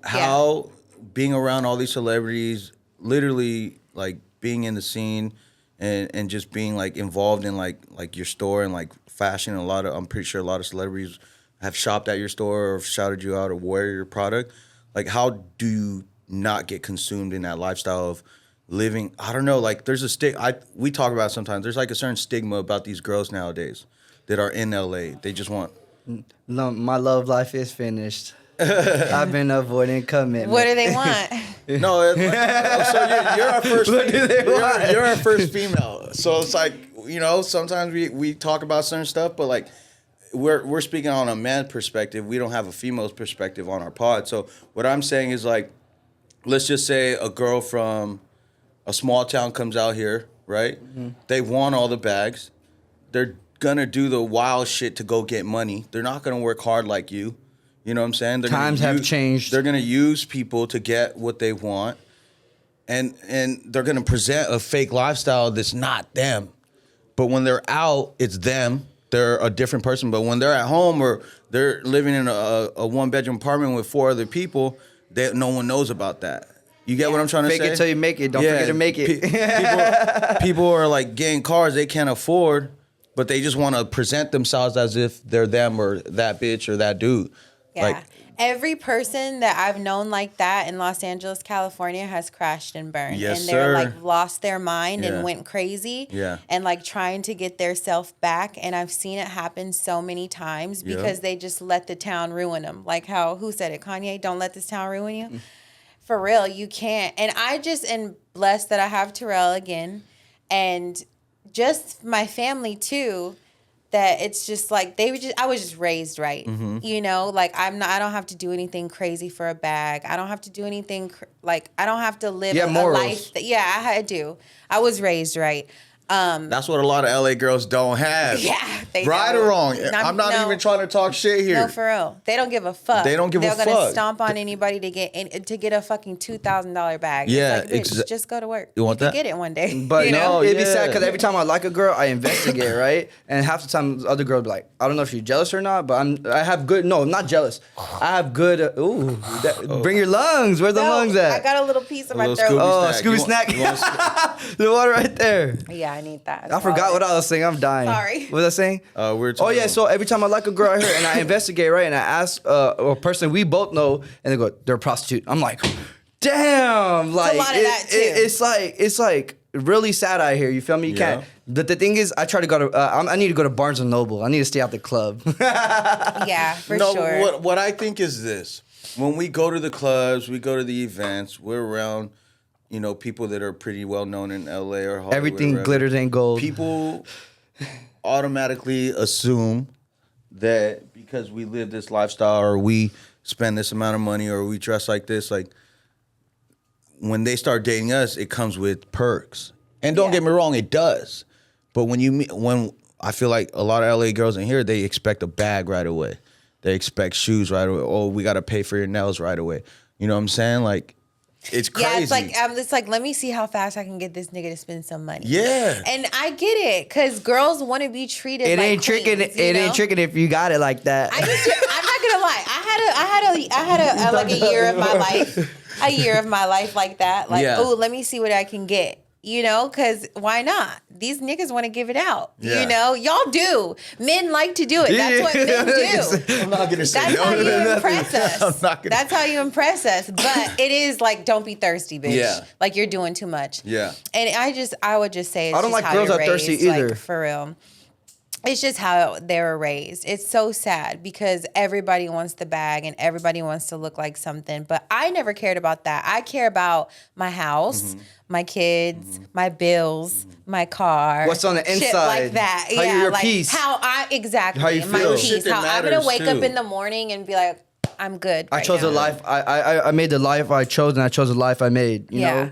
How being around all these celebrities, literally like being in the scene and just being like involved in like your store and like fashion. I'm pretty sure a lot of celebrities have shopped at your store or shouted you out or wear your product. Like how do you not get consumed in that lifestyle of living? I don't know. Like there's we talk about it sometimes. There's like a certain stigma about these girls nowadays that are in LA. They just want.
No, my love life is finished. I've been avoiding commitment.
What do they want?
No, so you're our first.
What do they want?
You're our first female. So it's like, you know, sometimes we talk about certain stuff, but like we're speaking on a man's perspective. We don't have a female's perspective on our pod. So what I'm saying is like, let's just say a girl from a small town comes out here, right? Mm-hmm. They want all the bags. They're gonna do the wild shit to go get money. They're not gonna work hard like you. You know what I'm saying?
Times have changed.
They're gonna use people to get what they want, and they're gonna present a fake lifestyle that's not them. But when they're out, it's them. They're a different person. But when they're at home or they're living in a one-bedroom apartment with 4 other people, no one knows about that. You get what I'm trying to say?
Fake it till you make it. Don't forget to make it.
People are like getting cars they can't afford, but they just want to present themselves as if they're them or that bitch or that dude.
Yeah.
Like,
every person that I've known like that in Los Angeles, California has crashed and burned.
Yes,
and they're
sir.
like lost their mind
Yeah.
and went crazy.
Yeah.
And like trying to get their self back. And I've seen it happen so many times because they just let the town ruin them. Like who said it? Kanye, don't let this town ruin you. For real, you can't. And I just am blessed that I have Terrell again. And just my family too. That it's just like I was just raised right, you know. Like I don't have to do anything crazy for a bag. I don't have to do anything like I don't have to live a life. I do. I was raised right.
that's what a lot of LA girls don't have.
Yeah, they
right
don't.
or wrong. I'm not
No.
even trying to talk shit here.
No, for real. They don't give a fuck.
They don't give a
They're gonna
fuck.
stomp on anybody to get a fucking $2,000 bag.
Yeah,
it's like, bitch, just go to work.
You want
could
that?
get it one day.
But
you know?
it'd be
yeah.
sad because every time I like a girl, I investigate, right? And half the time, the other girl be like, I don't know if you're jealous or not, but I have good. No, I'm not jealous. I have good. Bring your lungs. Where's the lungs at?
I got a little piece of my
little
throat.
Scooby
Oh,
snack.
Scooby
You
snack.
want
The water right there.
Yeah, I need that.
I forgot what I was saying. I'm dying.
Sorry.
What was I saying?
We're
Oh yeah. So every time I like a girl out here and I investigate, right, and I ask a person we both know, and they go, they're a prostitute. I'm like, damn. Like
a lot of that, too.
It's like really sad out here. You feel me? You
Yeah.
can't. But the thing is, I try to go to. I need to go to Barnes and Noble. I need to stay out the club.
Yeah, for
no,
sure.
what I think is this: when we go to the clubs, we go to the events, we're around, people that are pretty well known in LA or Hollywood.
Everything
wherever.
glitters ain't gold.
People automatically assume that because we live this lifestyle or we spend this amount of money or we dress like this, like when they start dating us, it comes with perks. And don't get me wrong, it does. But when I feel like a lot of LA girls in here, they expect a bag right away. They expect shoes right away. Oh, we got to pay for your nails right away. You know what I'm saying? Like, it's crazy.
Yeah, it's like, let me see how fast I can get this nigga to spend some money.
Yeah.
And I get it, because girls want to be treated
It
like
ain't tricking.
queens,
It ain't tricking if you got it like that.
I'm not gonna lie. I had like a year of my life, like that. Like,
Yeah.
oh, let me see what I can get. Because why not? These niggas want to give it out.
Yeah.
Y'all do. Men like to do it. That's what men do.
I'm not gonna say
That's how you impress us.
I'm not gonna.
That's how you impress us. But it is like, don't be thirsty, bitch.
Yeah.
Like, you're doing too much.
Yeah.
And I would just say, it's
I don't
just
like
how
girls
you're
that are thirsty
raised,
either.
like, for real. It's just how they were raised. It's so sad because everybody wants the bag and everybody wants to look like something. But I never cared about that. I care about my house, my kids, my bills, my car.
What's on the
shit
inside.
like that.
How
yeah,
your
like
peace.
exactly.
How you
my
feel.
peace.
Shit that
How I'm gonna
matters,
wake up
too.
in the morning and be like, I'm good.
I
right
chose
now.
the life. I made the life I chose, and I chose the life I made. You know.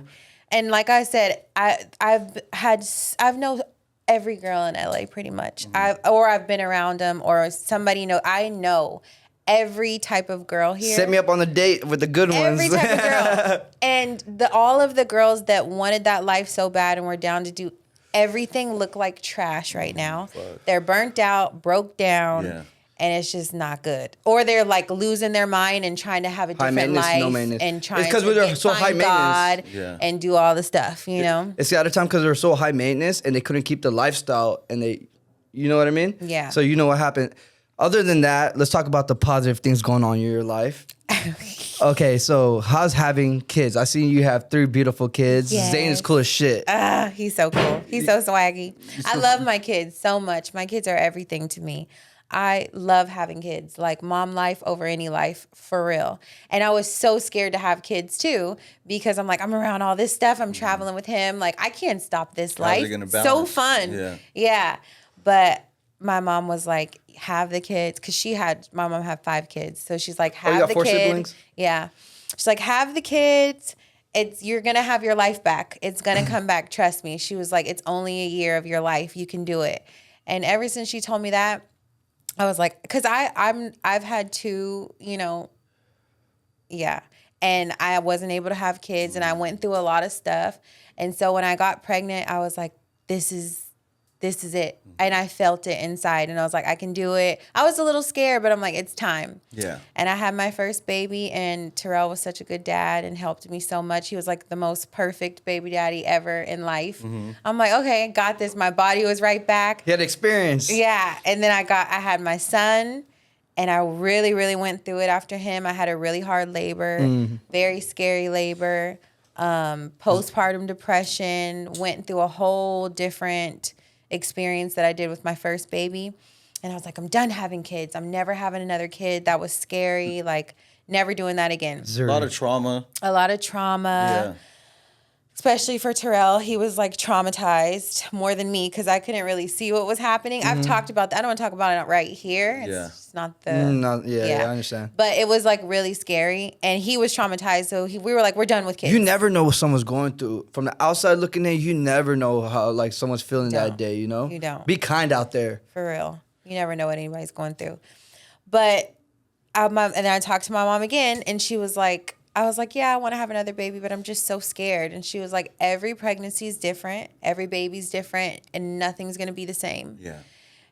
And like I said, I've known every girl in LA pretty much. I've been around them, or somebody I know every type of girl here.
Set me up on the date with the good ones.
Every type of girl. And all of the girls that wanted that life so bad and were down to do everything look like trash right now. They're burnt out, broke down.
Yeah.
And it's just not good. Or they're like losing their mind and trying to have a
High
different
maintenance,
life
no maintenance.
and
It's
trying
'cause
to
they're so high
find God
Yeah.
and do all the stuff,
It's the other time because they were so high maintenance and they couldn't keep the lifestyle and you know what I mean?
Yeah.
So you know what happened. Other than that, let's talk about the positive things going on in your life. Okay, so how's having kids? I see you have 3 beautiful kids.
Yes.
Zane is cool as shit.
He's so cool. He's so swaggy. I love my kids so much. My kids are everything to me. I love having kids, like mom life over any life, for real. And I was so scared to have kids too, because I'm like, I'm around all this stuff. I'm traveling with him. Like, I can't stop this
How's it
life.
gonna
So
balance?
fun.
Yeah.
But my mom was like, have the kids, because my mom had 5 kids. So she's like,
you
have
got
the
4
kids.
siblings?
Yeah. She's like, have the kids. You're going to have your life back. It's going to come back. Trust me. She was like, it's only a year of your life. You can do it. And ever since she told me that, I was like, because I've had 2, and I wasn't able to have kids, and I went through a lot of stuff. And so when I got pregnant, I was like, this is it. And I felt it inside, and I was like, I can do it. I was a little scared, but I'm like, it's time.
Yeah.
And I had my first baby, and Terrell was such a good dad and helped me so much. He was like the most perfect baby daddy ever in life. I'm like, okay, I got this. My body was right back.
He had experience.
Yeah. And then I had my son, and I really, really went through it after him. I had a really hard labor, very scary labor, postpartum depression, went through a whole different experience that I did with my first baby. And I was like, I'm done having kids. I'm never having another kid. That was scary. Like, never doing that again.
A lot of trauma.
A lot of trauma. Especially for Terrell, he was like traumatized more than me because I couldn't really see what was happening. I've talked about that. I don't want to talk about it right here. It's just not the.
I understand.
But it was like really scary, and he was traumatized. So we were like, we're done with kids.
You never know what someone's going through. From the outside looking in, you never know how like someone's feeling that day, you know?
You don't.
Be kind out there.
For real. You never know what anybody's going through. But and then I talked to my mom again, and she was like, I was like, yeah, I want to have another baby, but I'm just so scared. And she was like, every pregnancy is different. Every baby's different, and nothing's going to be the same.
Yeah.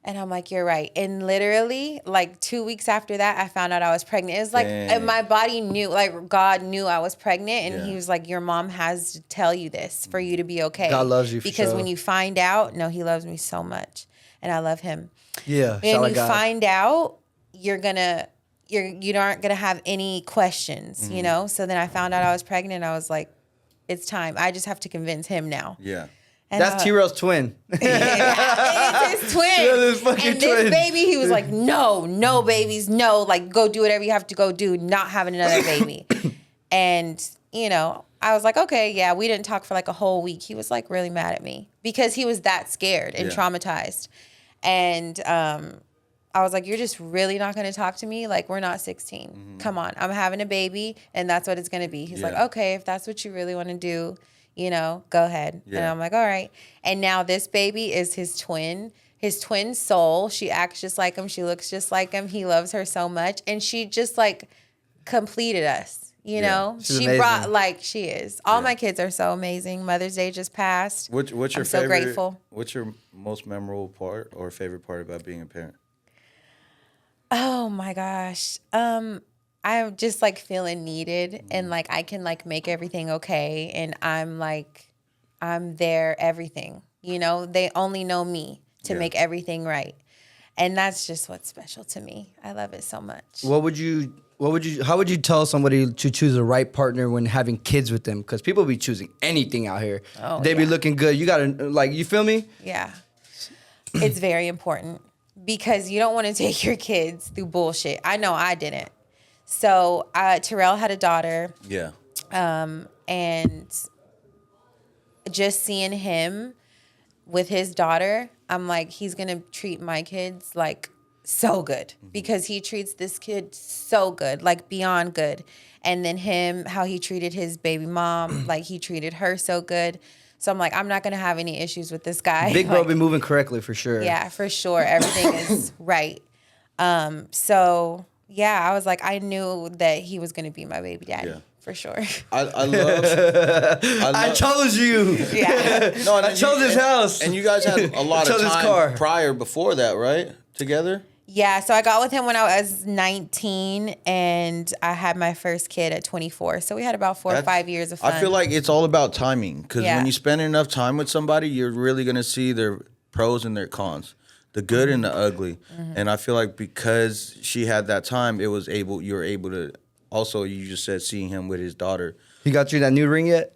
And I'm like, you're right. And literally, like 2 weeks after that, I found out I was pregnant. It was like, and my body knew, like God knew I was pregnant. And he was like, your mom has to tell you this for you to be okay.
God loves you for
because
sure.
when you find out, no, he loves me so much. And I love him.
Yeah.
And you find out, you aren't gonna have any questions, you know? So then I found out I was pregnant. I was like, it's time. I just have to convince him now.
Yeah.
And
That's T-Rail's twin.
it's his twin.
Yeah, this fucking
and this
twin.
baby, he was like, no babies, no. Like, go do whatever you have to go do, not having another baby. And, you know, I was like, okay, yeah, we didn't talk for like a whole week. He was like really mad at me because he was that scared and traumatized. And I was like, you're just really not going to talk to me? Like, we're not 16. Mm-hmm. Come on. I'm having a baby, and that's what it's going to be. He's like, okay, if that's what you really want to do, you know, go ahead. Yeah. And I'm like, all right. And now this baby is his twin soul. She acts just like him. She looks just like him. He loves her so much. And she just, like, completed us, you know?
She's
she
amazing.
brought, like, she is. All my kids are so amazing. Mother's Day just passed.
What's your
I'm
favorite?
so grateful.
What's your most memorable part or favorite part about being a parent?
Oh my gosh. I'm just like feeling needed and like I can like make everything okay. And I'm their everything. You know, they only know me to make everything right. And that's just what's special to me. I love it so much.
How would you tell somebody to choose the right partner when having kids with them? Because people be choosing anything out here.
Oh,
they be looking good. You gotta, like, you feel me?
Yeah. It's very important because you don't want to take your kids through bullshit. I know I didn't. So Terrell had a daughter.
Yeah.
And just seeing him with his daughter, I'm like, he's going to treat my kids like so good because he treats this kid so good, like beyond good. And then him, how he treated his baby mom, like he treated her so good. So I'm like, I'm not going to have any issues with this guy.
Big bro
like,
be moving correctly for sure.
Yeah, for sure. Everything is right. So yeah, I was like, I knew that he was going to be my baby daddy for sure.
I
chose you.
Yeah.
No,
I chose his house.
And you guys had a lot of
Chose his
time
car.
prior before that, right? Together?
Yeah, so I got with him when I was 19 and I had my first kid at 24. So we had about 4 or 5 years of fun.
I feel like it's all about timing because when you spend enough time with somebody, you're really going to see their pros and their cons, the good and the ugly. Mm-hmm. And I feel like because she had that time, you were able to also, you just said seeing him with his daughter.
He got you that new ring yet?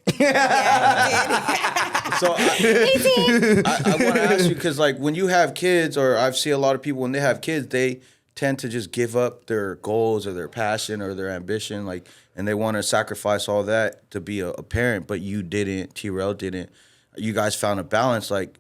So I want to ask you because, like, when you have kids, or I've seen a lot of people when they have kids, they tend to just give up their goals or their passion or their ambition, like, and they want to sacrifice all that to be a parent. But you didn't. T-Rail didn't. You guys found a balance. Like,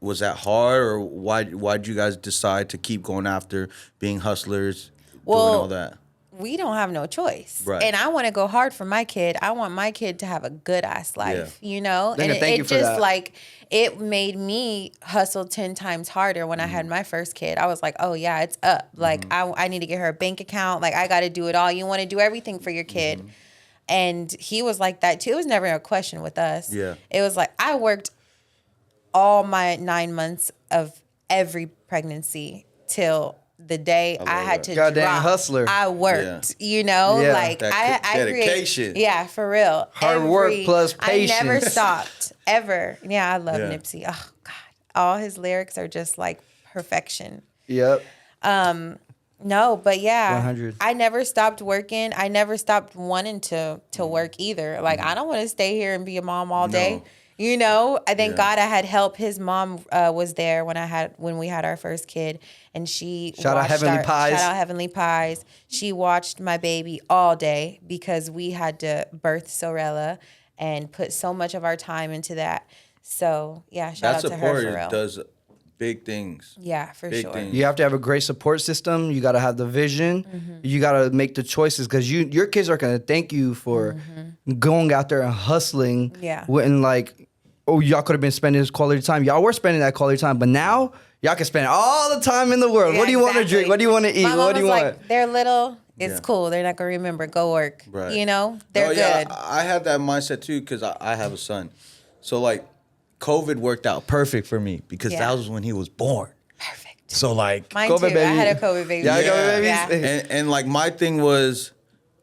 was that hard, or why'd you guys decide to keep going after being hustlers, doing all that?
We don't have no choice.
Right.
And I want to go hard for my kid. I want my kid to have a good ass life, you know?
And
it just like, it made me hustle 10 times harder when I had my first kid. I was like, oh yeah, it's up. Like I need to get her a bank account. Like I got to do it all. You want to do everything for your kid. And he was like that too. It was never a question with us.
Yeah.
It was like, I worked all my 9 months of every pregnancy till the day I had to
Goddamn
drop.
hustler.
I worked, you know,
Yeah.
like I
dedication.
yeah, for real.
Hard work plus patience.
I never stopped ever. Yeah, I love
Yeah.
Nipsey. Oh God, all his lyrics are just like perfection.
Yep.
No, but yeah,
100.
I never stopped working. I never stopped wanting to work either. Like I don't want to stay here and be a mom all day. You know, I thank God I had help. His mom was there when we had our first kid, and she
Shout out Heavenly Pies.
She watched my baby all day because we had to birth Sorella and put so much of our time into that. So yeah, shout out to her for real.
Does big things.
Yeah, for
Big
sure.
things.
You have to have a great support system. You got to have the vision. You got to make the choices because your kids are going to thank you for going out there and hustling.
Yeah.
And like, oh, y'all could have been spending this quality time. Y'all were spending that quality time, but now y'all can spend all the time in the world.
Yeah,
What do you want to drink? What do you want to eat?
My mom
What do you
was
want?
like, they're little. It's cool. They're not going to remember. Go work.
Right.
You know? They're good.
Yeah, I had that mindset too because I have a son. So like, COVID worked out perfect for me because that was when he was born.
Perfect.
So like,
Mine
COVID
too.
baby.
I had a COVID baby.
Yeah,
Yeah.
COVID babies.
and like my thing was,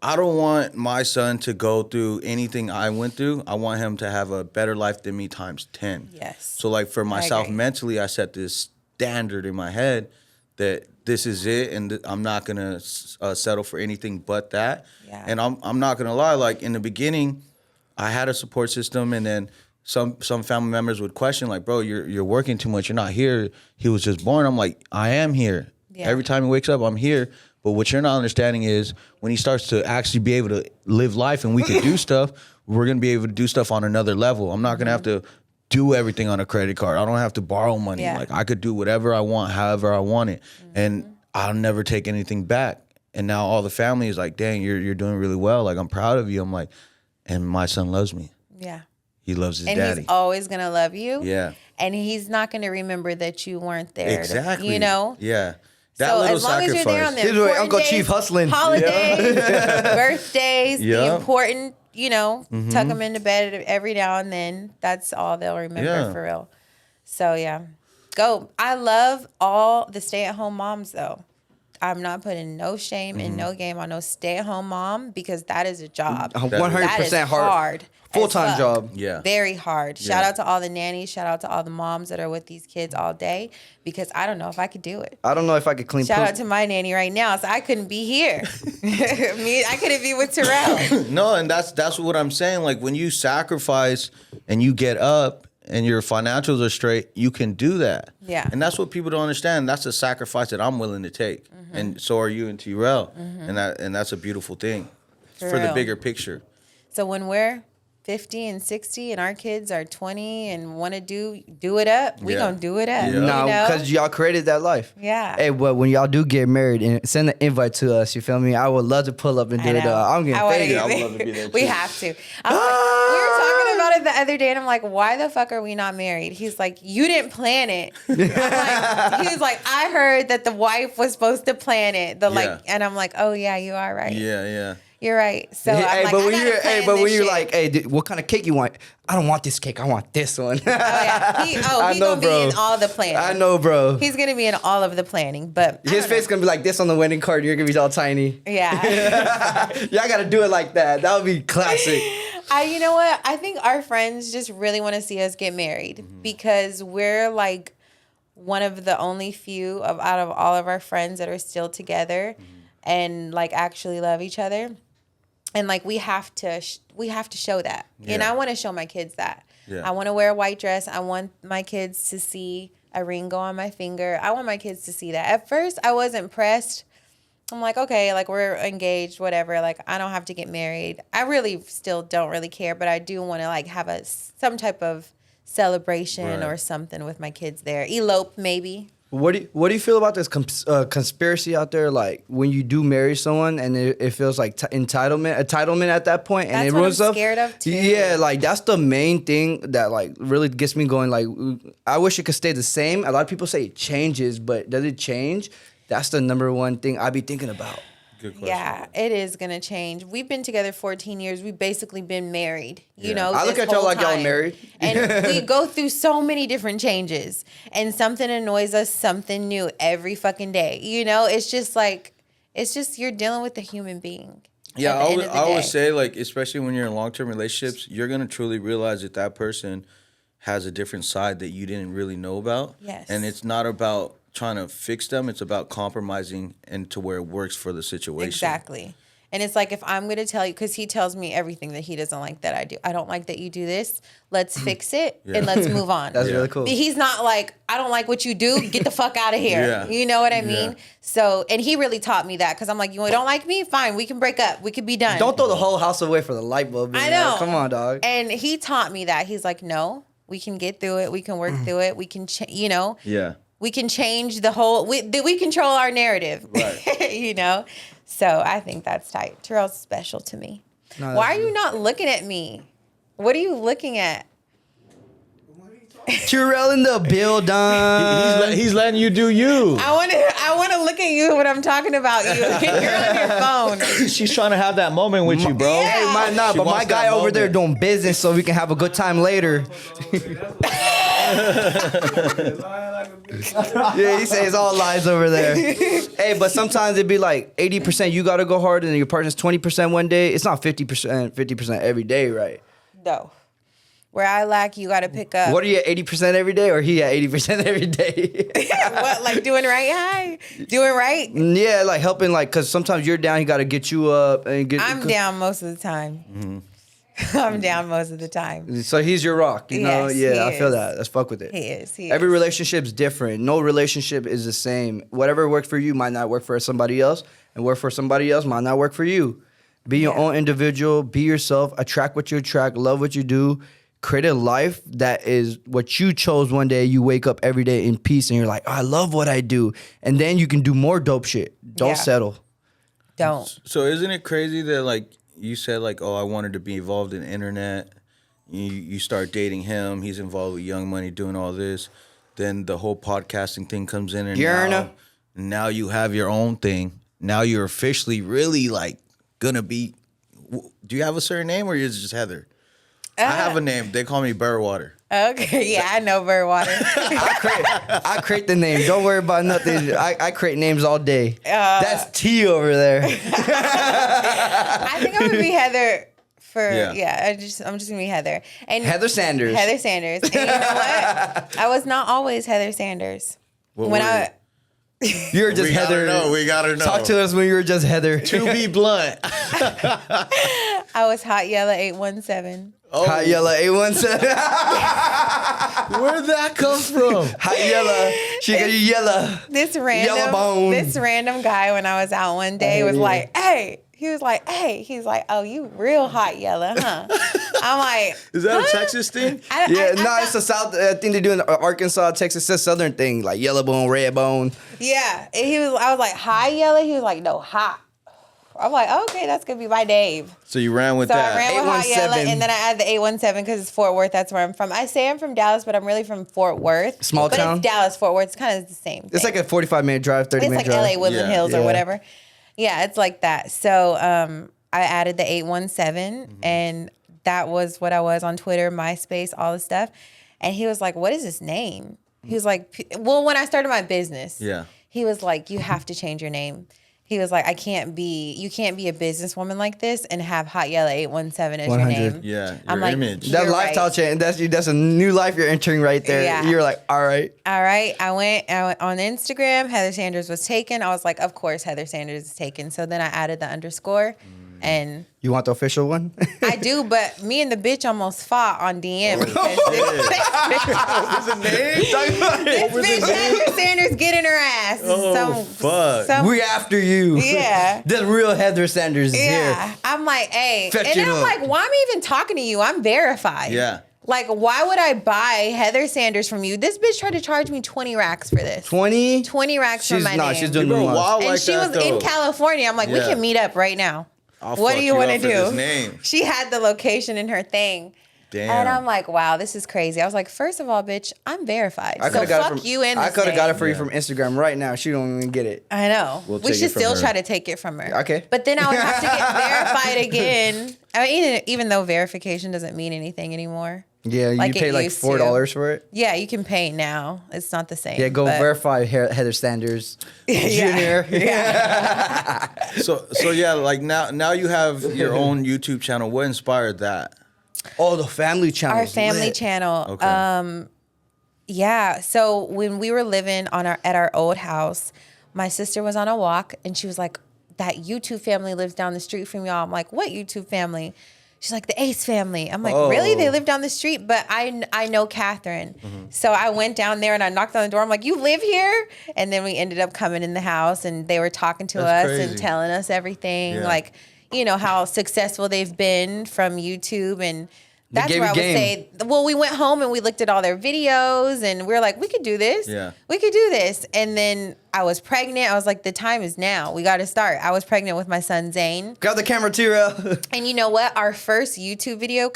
I don't want my son to go through anything I went through. I want him to have a better life than me times 10.
Yes.
So like for myself
agree.
mentally, I set this standard in my head that this is it, and I'm not gonna settle for anything but that.
Yeah.
And I'm not gonna lie. Like in the beginning, I had a support system, and then some family members would question, like, "Bro, you're working too much. You're not here." He was just born. I'm like, I am here.
Yeah.
Every time he wakes up, I'm here. But what you're not understanding is when he starts to actually be able to live life and we can do stuff, we're gonna be able to do stuff on another level. I'm not gonna have to do everything on a credit card. I don't have to borrow money.
Yeah.
Like I could do whatever I want, however I want it, and I'll never take anything back. And now all the family is like, "Dang, you're doing really well. Like I'm proud of you." I'm like, and my son loves me.
Yeah.
He loves his
And
daddy.
he's always gonna love you.
Yeah.
And he's not gonna remember that you weren't there.
Exactly.
You know.
Yeah. That
So
little
as long
sacrifice.
as you're there on the
Here's where
important
Uncle
days,
Chief hustling.
holidays, birthdays, the
Yeah.
important, tuck them into bed every now and then. That's all they'll remember
Yeah.
for real. So yeah, go. I love all the stay-at-home moms though. I'm not putting no shame and no game on no stay-at-home mom because that is a job.
100%
That is hard.
Full-time
as fuck.
job.
Yeah.
Very hard. Shout
Yeah.
out to all the nannies. Shout out to all the moms that are with these kids all day because I don't know if I could do it.
I don't know if I could clean
Shout
poop.
out to my nanny right now. So I couldn't be here. I couldn't be with Terrell.
No, and that's what I'm saying. Like when you sacrifice and you get up and your financials are straight, you can do that.
Yeah.
And that's what people don't understand. That's a sacrifice that I'm willing to take. And so are you and Terrell. And that's a beautiful thing
For
for the
real.
bigger picture.
So when we're 50 and 60 and our kids are 20 and want to do it up, we
Yeah.
gonna do it up.
Yeah.
You
No,
know?
because y'all created that life.
Yeah.
Hey, but when y'all do get married, and send an invite to us. You feel me? I would love to pull up and do
I
it.
know.
I'm getting
I wanna
faded.
get
I would love to be there,
We
too.
have to. I'm like, we were talking about it the other day, and I'm like, why the fuck are we not married? He's like, you didn't plan it. I'm like, he was like, I heard that the wife was supposed to plan it.
Yeah.
And I'm like, oh yeah, you are right.
Yeah.
You're right. So
Hey,
I'm like,
but
I
when
gotta
you're,
plan
but when
this
you're
shit.
like, hey, what kind of cake you want? I don't want this cake. I want this one.
Oh yeah,
I
he's
know,
gonna be
bro.
in all the planning.
I know, bro.
He's gonna be in all of the planning, but I
His
don't
face
know.
gonna be like this on the wedding card. You're gonna be all tiny.
Yeah.
Y'all gotta do it like that. That would be classic.
You know what? I think our friends just really want to see us get married because we're like one of the only few out of all of our friends that are still together and like actually love each other. And like we have to show that. And
Yeah.
I want to show my kids that.
Yeah.
I want to wear a white dress. I want my kids to see a ring go on my finger. I want my kids to see that. At first, I wasn't pressed. I'm like, okay, like we're engaged, whatever. Like I don't have to get married. I really still don't really care, but I do want to like have some type of celebration
Right.
or something with my kids there. Elope maybe.
What do you feel about this conspiracy out there? Like when you do marry someone and it feels like entitlement at that point, and
That's
it
what
ruins
I'm
stuff.
scared of, too.
Yeah, like that's the main thing that like really gets me going. Like I wish it could stay the same. A lot of people say it changes, but does it change? That's the number one thing I be thinking about.
Good question.
Yeah, it is gonna change. We've been together 14 years. We've basically been married. You
Yeah.
know,
I look
this
at y'all
whole
like y'all
time.
married.
And we go through so many different changes, and something annoys us, something new every fucking day. You know, it's just you're dealing with a human being.
Yeah,
at the
I
end
would,
of the
I always
day.
say, like, especially when you're in long-term relationships, you're going to truly realize that that person has a different side that you didn't really know about.
Yes.
And it's not about trying to fix them. It's about compromising into where it works for the situation.
Exactly. And it's like, if I'm going to tell you, because he tells me everything that he doesn't like that I do. I don't like that you do this. Let's fix it and let's move on.
That's really cool.
He's not like, I don't like what you do. Get the fuck out of here.
Yeah.
You know what I mean?
Yeah.
So, and he really taught me that because I'm like, you don't like me? Fine. We can break up. We could be done.
Don't throw the whole house away for the light bulb.
I know.
Come on, dog.
And he taught me that. He's like, no, we can get through it. We can work through it. We can,
Yeah.
we can change the whole, we control our narrative,
Right.
you know? So I think that's tight. Terrell's special to me.
No,
Why are you not looking at me? What are you looking at?
Terrell in the building.
He's letting you do you.
I want to look at you when I'm talking about you. You're on your phone.
She's trying to have that moment with you, bro.
Yeah.
Hey, but
She
my
wants
guy
that
over there
moment.
doing business so we can have a good time later. Yeah, he says all lies over there. Hey, but sometimes it'd be like 80% you gotta go hard and your partner's 20% one day. It's not 50% every day, right?
No. Where I lack, you got to pick up.
What are you at 80% every day or he at 80% every day?
What, like doing right? Hi. Doing right?
Yeah, like helping, like, because sometimes you're down, he got to get you up. And get.
I'm down most of the time.
Mm-hmm.
I'm down most of the time.
So he's your rock, you know?
Yes,
Yeah,
he
I feel
is.
that. Let's fuck with it.
He is.
Every relationship's different. No relationship is the same. Whatever works for you might not work for somebody else, and work for somebody else might not work for you. Be your own individual. Be yourself. Attract what you attract. Love what you do. Create a life that is what you chose one day. You wake up every day in peace, and you're like, oh, I love what I do. And then you can do more dope shit. Don't settle.
Don't.
So isn't it crazy that, like, you said, like, oh, I wanted to be involved in the internet. You start dating him. He's involved with Young Money, doing all this. Then the whole podcasting thing comes in, and now you have your own thing. Now you're officially really, like, gonna be. Do you have a certain name, or you're just Heather? I have a name. They call me Burwater.
Okay, yeah, I know Birdwater.
I create the name. Don't worry about nothing. I create names all day. That's T over there.
I think I'm gonna be Heather I'm just gonna be Heather. And
Heather Sanders.
Heather Sanders. And you know what? I was not always Heather Sanders.
You're
just Heather.
We gotta know.
Talk to us when you were just Heather.
To be blunt.
I was Hot Yella 817.
Oh.
Hot Yella 817.
Where'd that come from?
Hot Yella. She got you yellow.
This
Yellow bone.
random guy when I was out one day was like, hey. He was like, hey. He's like, oh, you real Hot Yella, huh? I'm like,
is that a Texas thing?
It's a South thing they do in Arkansas, Texas. It's a Southern thing, like yellow bone, red bone.
Yeah. And I was like, hi, Yella. He was like, no, hot. I'm like, okay, that's gonna be my name.
So you ran with that.
So I ran with Hot Yella, and then I added the 817 because it's Fort Worth. That's where I'm from. I say I'm from Dallas, but I'm really from Fort Worth.
Small
but
town?
It's Dallas, Fort Worth. It's kind of the same thing.
It's like a 45-minute drive, 30-minute drive.
It's like LA, Woodland Hills or
Yeah.
whatever. Yeah, it's like that. So I added the 817, and that was what I was on Twitter, MySpace, all the stuff. And he was like, what is this name? He was like, well, when I started my business, he was like, you have to change your name. He was like, you can't be a businesswoman like this and have Hot Yella 817 as
100.
your name.
Yeah,
I'm
your
like,
image.
That
you're
lifestyle
right.
change. That's a new life you're entering right there.
Yeah.
You're like, all right.
All right. I went on Instagram. Heather Sanders was taken. I was like, of course, Heather Sanders is taken. So then I added the underscore. And
You want the official one?
I do, but me and the bitch almost fought on DM because this bitch Heather Sanders getting her ass.
Oh, fuck.
We after you.
Yeah.
The real Heather Sanders is
Yeah.
here.
I'm like, hey.
Fetch
And
it
I'm
up.
like, why am I even talking to you? I'm verified.
Yeah.
Like, why would I buy Heather Sanders from you? This bitch tried to charge me 20 racks for this.
20?
20 racks for my name.
She's doing
Bro,
the most.
wow,
And
like
she
that,
was in
though.
California. I'm like, we
Yeah.
can meet up right now.
I'll
What
fuck
do you want to
up for
do?
this name.
She had the location in her thing.
Damn.
And I'm like, wow, this is crazy. I was like, first of all, bitch, I'm verified.
I
So
coulda got it
fuck
from-
you in
I
this
could have got it
name.
for you from Instagram right now. She don't even get it.
I know.
We'll
We
take
should
it from
still
her.
try to take it from her.
Okay.
But then I would have to get verified again. I mean, even though verification doesn't mean anything anymore.
Yeah,
Like
you
it
pay like
used
$4
to.
for it.
Yeah, you can pay now. It's not the same.
Yeah, go
but-
verify Heather Sanders Jr.
So yeah, like now you have your own YouTube channel. What inspired that?
Oh, the family channel.
Our family channel.
Okay.
Yeah. So when we were living at our old house, my sister was on a walk and she was like, that YouTube family lives down the street from y'all. I'm like, what YouTube family? She's like, the Ace family. I'm like, really? They live down the street? But I know Catherine. So I went down there and I knocked on the door. I'm like, you live here? And then we ended up coming in the house and they were talking to
That's
us
crazy.
and telling us everything.
Yeah.
Like, you know, how successful they've been from YouTube. And that's
gave
where I
you
would say, well, we went home and we looked at all their videos and we were like, we could do this.
Yeah.
We could do this. And then I was pregnant. I was like, the time is now. We got to start. I was pregnant with my son, Zane.
Grab the camera, Tira.
And you know what? Our first YouTube video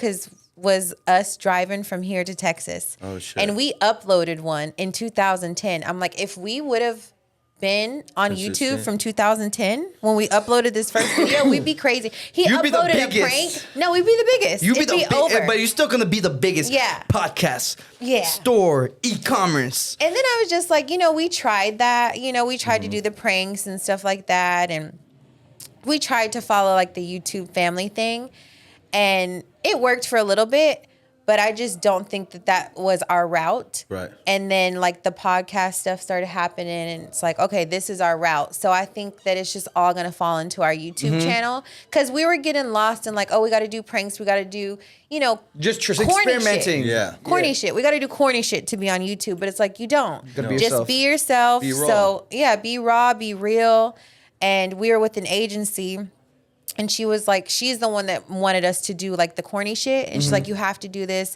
was us driving from here to Texas.
Oh, shit.
And we uploaded one in 2010. I'm like, if we would have been on YouTube
Consistent.
from 2010 when we uploaded this first video, we'd be crazy. He
You'd be the
uploaded a
biggest.
prank. No, we'd be the biggest.
You be
It'd
the
be over.
but you're still gonna be the biggest.
Yeah.
Podcast.
Yeah.
Store. E-commerce.
And then I was just like, we tried that. We tried to do the pranks and stuff like that. And we tried to follow like the YouTube family thing. And it worked for a little bit. But I just don't think that was our route.
Right.
And then like the podcast stuff started happening and it's like, okay, this is our route. So I think that it's just all going to fall into our YouTube channel. Because we were getting lost in like, oh, we got to do pranks. We got to do,
Just
corny
experimenting.
shit.
Yeah.
Corny shit. We got to do corny shit to be on YouTube. But it's like, you don't.
gotta be
Just
yourself.
be yourself.
Be raw.
So yeah, be raw, be real. And we were with an agency. And she was like, she's the one that wanted us to do like the corny shit. And she's like, you have to do this.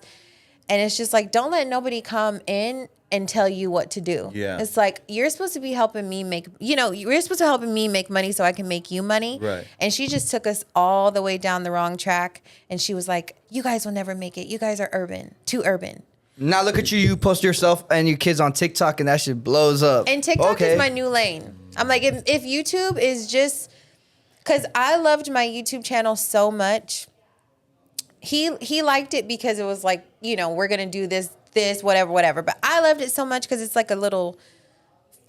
And it's just like, don't let nobody come in and tell you what to do.
Yeah.
It's like, you're supposed to be helping me make, you're supposed to helping me make money so I can make you money.
Right.
And she just took us all the way down the wrong track. And she was like, you guys will never make it. You guys are too urban.
Now look at you. You post yourself and your kids on TikTok and that shit blows up.
And TikTok is my new lane. I'm like, if YouTube is just... Because I loved my YouTube channel so much. He liked it because it was like, we're going to do this, whatever. But I loved it so much because it's like a little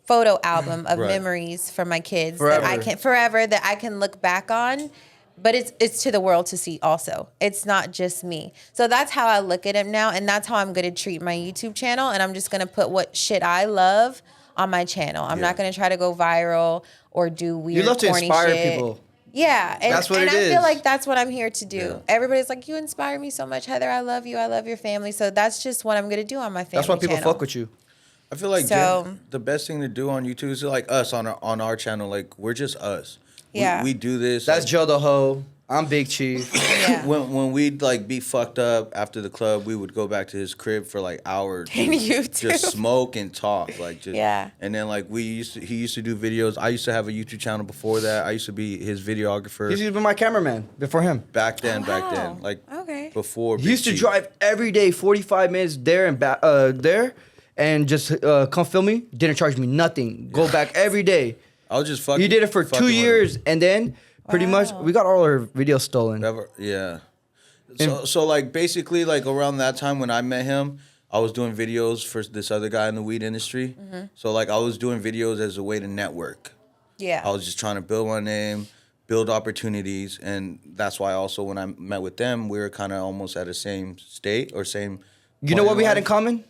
photo album of
Right.
memories for my kids
Forever.
that I can look back on. But it's to the world to see also. It's not just me. So that's how I look at it now. And that's how I'm going to treat my YouTube channel. And I'm just going to put what shit I love on my channel. I'm not going to try to go viral or do weird,
You love to
corny
inspire
shit.
people.
Yeah, and,
That's what
and
it
I feel
is.
like that's what I'm here to do.
Yeah.
Everybody's like, you inspire me so much, Heather. I love you. I love your family. So that's just what I'm gonna do on my family.
That's why people
channel.
fuck with you.
I feel like
So-
Jen, the best thing to do on YouTube is like us on our channel. Like we're just us.
Yeah.
We do this.
That's
like,
Joe the Ho. I'm Big Chief.
Yeah.
when we'd like be fucked up after the club, we would go back to his crib for like hours.
And you too.
Just smoke and talk, like just
Yeah.
And then like he used to do videos. I used to have a YouTube channel before that. I used to be his videographer.
He's been my cameraman before him.
back then,
Wow.
like
Okay.
before.
He used to
Big Chief.
drive every day, 45 minutes there and back, there, and just come film me. Didn't charge me nothing. Go back every day.
I was just fucking.
He did it for
fucking
2
with him.
years, and then pretty much
Wow.
we got all our videos stolen.
Never, yeah. So like basically like around that time when I met him, I was doing videos for this other guy in the weed industry.
Mm-hmm.
So like I was doing videos as a way to network.
Yeah.
I was just trying to build my name, build opportunities, and that's why also when I met with them, we were kind of almost at the same state or same.
You know
point
what we had in
life.
common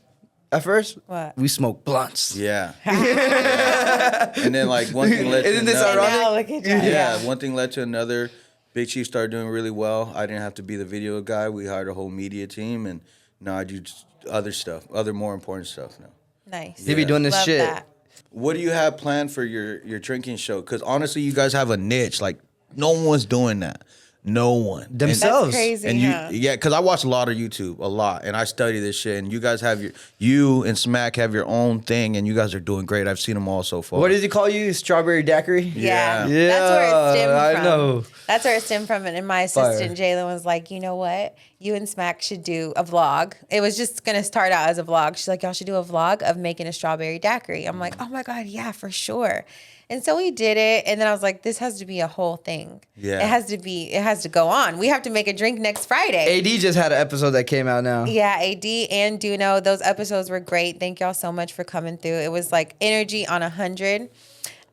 at first?
What?
We smoked blunts.
Yeah. Yeah. And then like one thing led to
Isn't this
another.
ironic?
Now look at you.
Yeah, one thing led to another. Big Chief started doing really well. I didn't have to be the video guy. We hired a whole media team, and now I do just other stuff, other more important stuff now.
Nice.
They be doing this
Love
shit.
that.
What do you have planned for your drinking show? Because honestly, you guys have a niche. Like no one's doing that. No one.
Themselves.
That's crazy.
And
huh?
yeah, because I watch a lot of YouTube, a lot, and I study this shit. And you guys have you and Smack have your own thing, and you guys are doing great. I've seen them all so far.
What does he call you? Strawberry daiquiri?
Yeah.
Yeah.
That's where it stemmed
I
from.
know.
That's where it stemmed from. And my assistant, Jalen, was like, you know what? You and Smack should do a vlog. It was just going to start out as a vlog. She's like, y'all should do a vlog of making a strawberry daiquiri. I'm like, oh my God, yeah, for sure. And so we did it. And then I was like, this has to be a whole thing.
Yeah.
It has to go on. We have to make a drink next Friday.
AD just had an episode that came out now.
Yeah, AD and Duno, those episodes were great. Thank y'all so much for coming through. It was like energy on 100.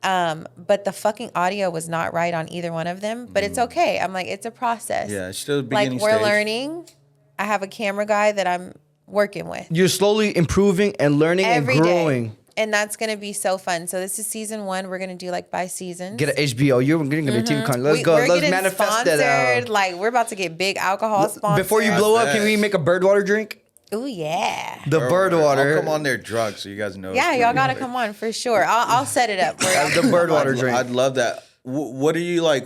But the fucking audio was not right on either one of them. But it's okay. I'm like, it's a process.
Yeah, it's still the
Like
beginning
we're
stage.
learning. I have a camera guy that I'm working with
You're slowly improving and learning
every
and
day.
growing.
And that's gonna be so fun. So this is season 1. We're gonna do like by seasons.
Get an HBO. You're getting a TV con. Let's go.
We're
Let's
getting
manifest that
sponsored.
out.
Like we're about to get big alcohol sponsors.
Before you blow up, can we make a bird water drink?
Ooh yeah.
The bird water.
I'll come on there drunk so you guys know.
Yeah,
it's
y'all
gonna
gotta
be
come on for sure. I'll set it up. For y'all.
The bird water drink.
I'd love that. What do you like?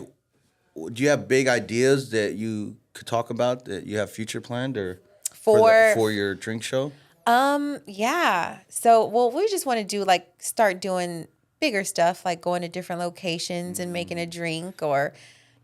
Do you have big ideas that you could talk about that you have future planned or for your drink show?
Yeah. So, well, we just want to do like start doing bigger stuff, like going to different locations and making a drink, or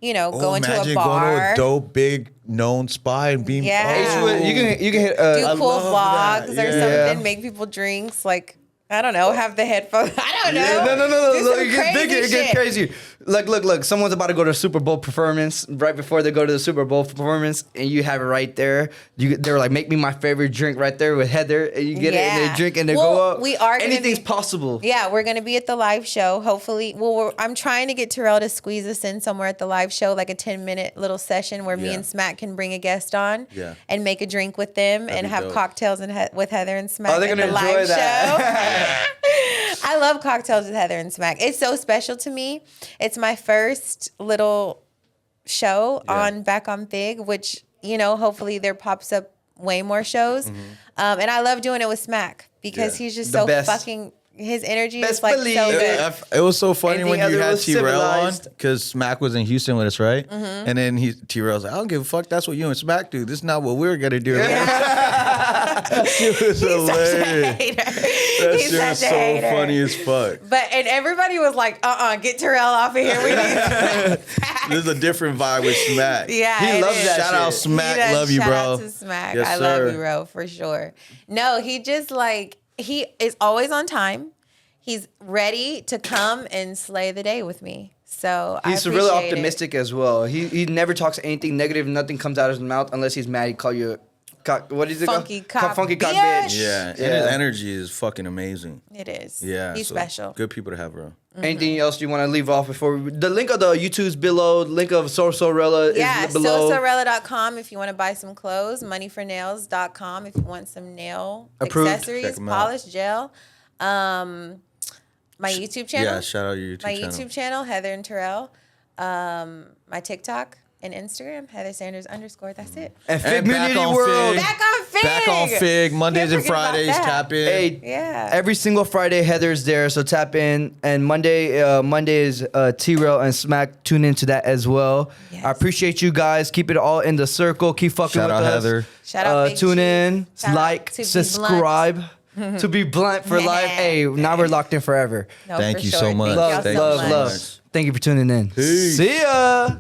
going to a bar.
Going to a dope, big, known spot and being.
Yeah.
You can hit.
Do cool
love
vlogs
that.
or
Yeah.
something, make people drinks. Like I don't know. Have the headphones. I don't know.
Yeah, no.
Do
Look,
some
it gets bigger. It
crazy
gets
shit.
crazier. Look. Someone's about to go to a Super Bowl performance. Right before they go to the Super Bowl performance, and you have it right there. They were like, "Make me my favorite drink right there with Heather," and you get it, and they drink, and they go up.
We are gonna
Anything's
be,
possible.
Yeah, we're gonna be at the live show. Hopefully, I'm trying to get Terrell to squeeze us in somewhere at the live show, like a 10-minute little session where me and Smack can bring a guest on, and make a drink with them, and have cocktails with Heather and Smack.
Oh, they're gonna
at the
enjoy
live
that.
show. I love cocktails with Heather and Smack. It's so special to me. It's my first little show on Back on Fig, which, hopefully there pops up way more shows. And I love doing it with Smack because he's just so
best.
fucking, his energy
Best
is like
believe
so
it.
good.
It was so funny
Anything
when you
other
had
was
T-Rail on,
civilized.
because Smack was in Houston with us, right? And then T-Rail's like, I don't give a fuck. That's what you and Smack do. This is not what we're gonna do. She was hilarious. That
He's
shit was
such a
so
hater.
funny as fuck.
And everybody was like, get Terrell off of here. We need
There's a different vibe with Smack.
Yeah,
He
it
loves
is.
that
Shout out
shit.
Smack.
He does.
Love you,
Shout
bro.
out to Smack.
Yes,
I love
sir.
you, bro, for sure. No, he just he is always on time. He's ready to come and slay the day with me. So
He's
I
really
appreciate it.
optimistic as well. He never talks anything negative. Nothing comes out of his mouth unless he's mad. He call you a cock. What is it?
Funky cock
Funky cock
bitch.
bitch.
Yeah, and his energy is fucking amazing.
It is.
Yeah,
He's
so
special.
Good people to have, bro.
Anything else you want to leave off before the link of the YouTube's below? The link of Sorella is below.
Sorella.com if you want to buy some clothes. Moneyfornails.com if you want some nail
Approved.
accessories,
Check 'em out.
polish, gel. My YouTube channel.
Yeah, shout out your YouTube
my
channel.
YouTube channel, Heather and Terrell. My TikTok and Instagram, Heather Sanders _. That's it.
And Fig
And back
Community
on
World.
Fig.
Back on Fig.
Back on Fig, Mondays and
Can't forget about
Fridays,
that.
tap in.
Hey,
Yeah.
every single Friday Heather's there, so tap in. And Monday is T-Rail and Smack. Tune into that as well.
Yes.
I appreciate you guys. Keep it all in the circle. Keep fucking
Shout
with
out
us.
Heather.
Shout out Big
Tune
Chief.
in,
Shout out
like,
to Be
subscribe. To be blunt for life. Hey, now we're locked in forever.
No,
Thank
for
you
sure.
so much.
Thank y'all
Love,
Thank
so
you
love,
so
much.
love.
much.
Thank you for tuning in.
Peace.
See ya.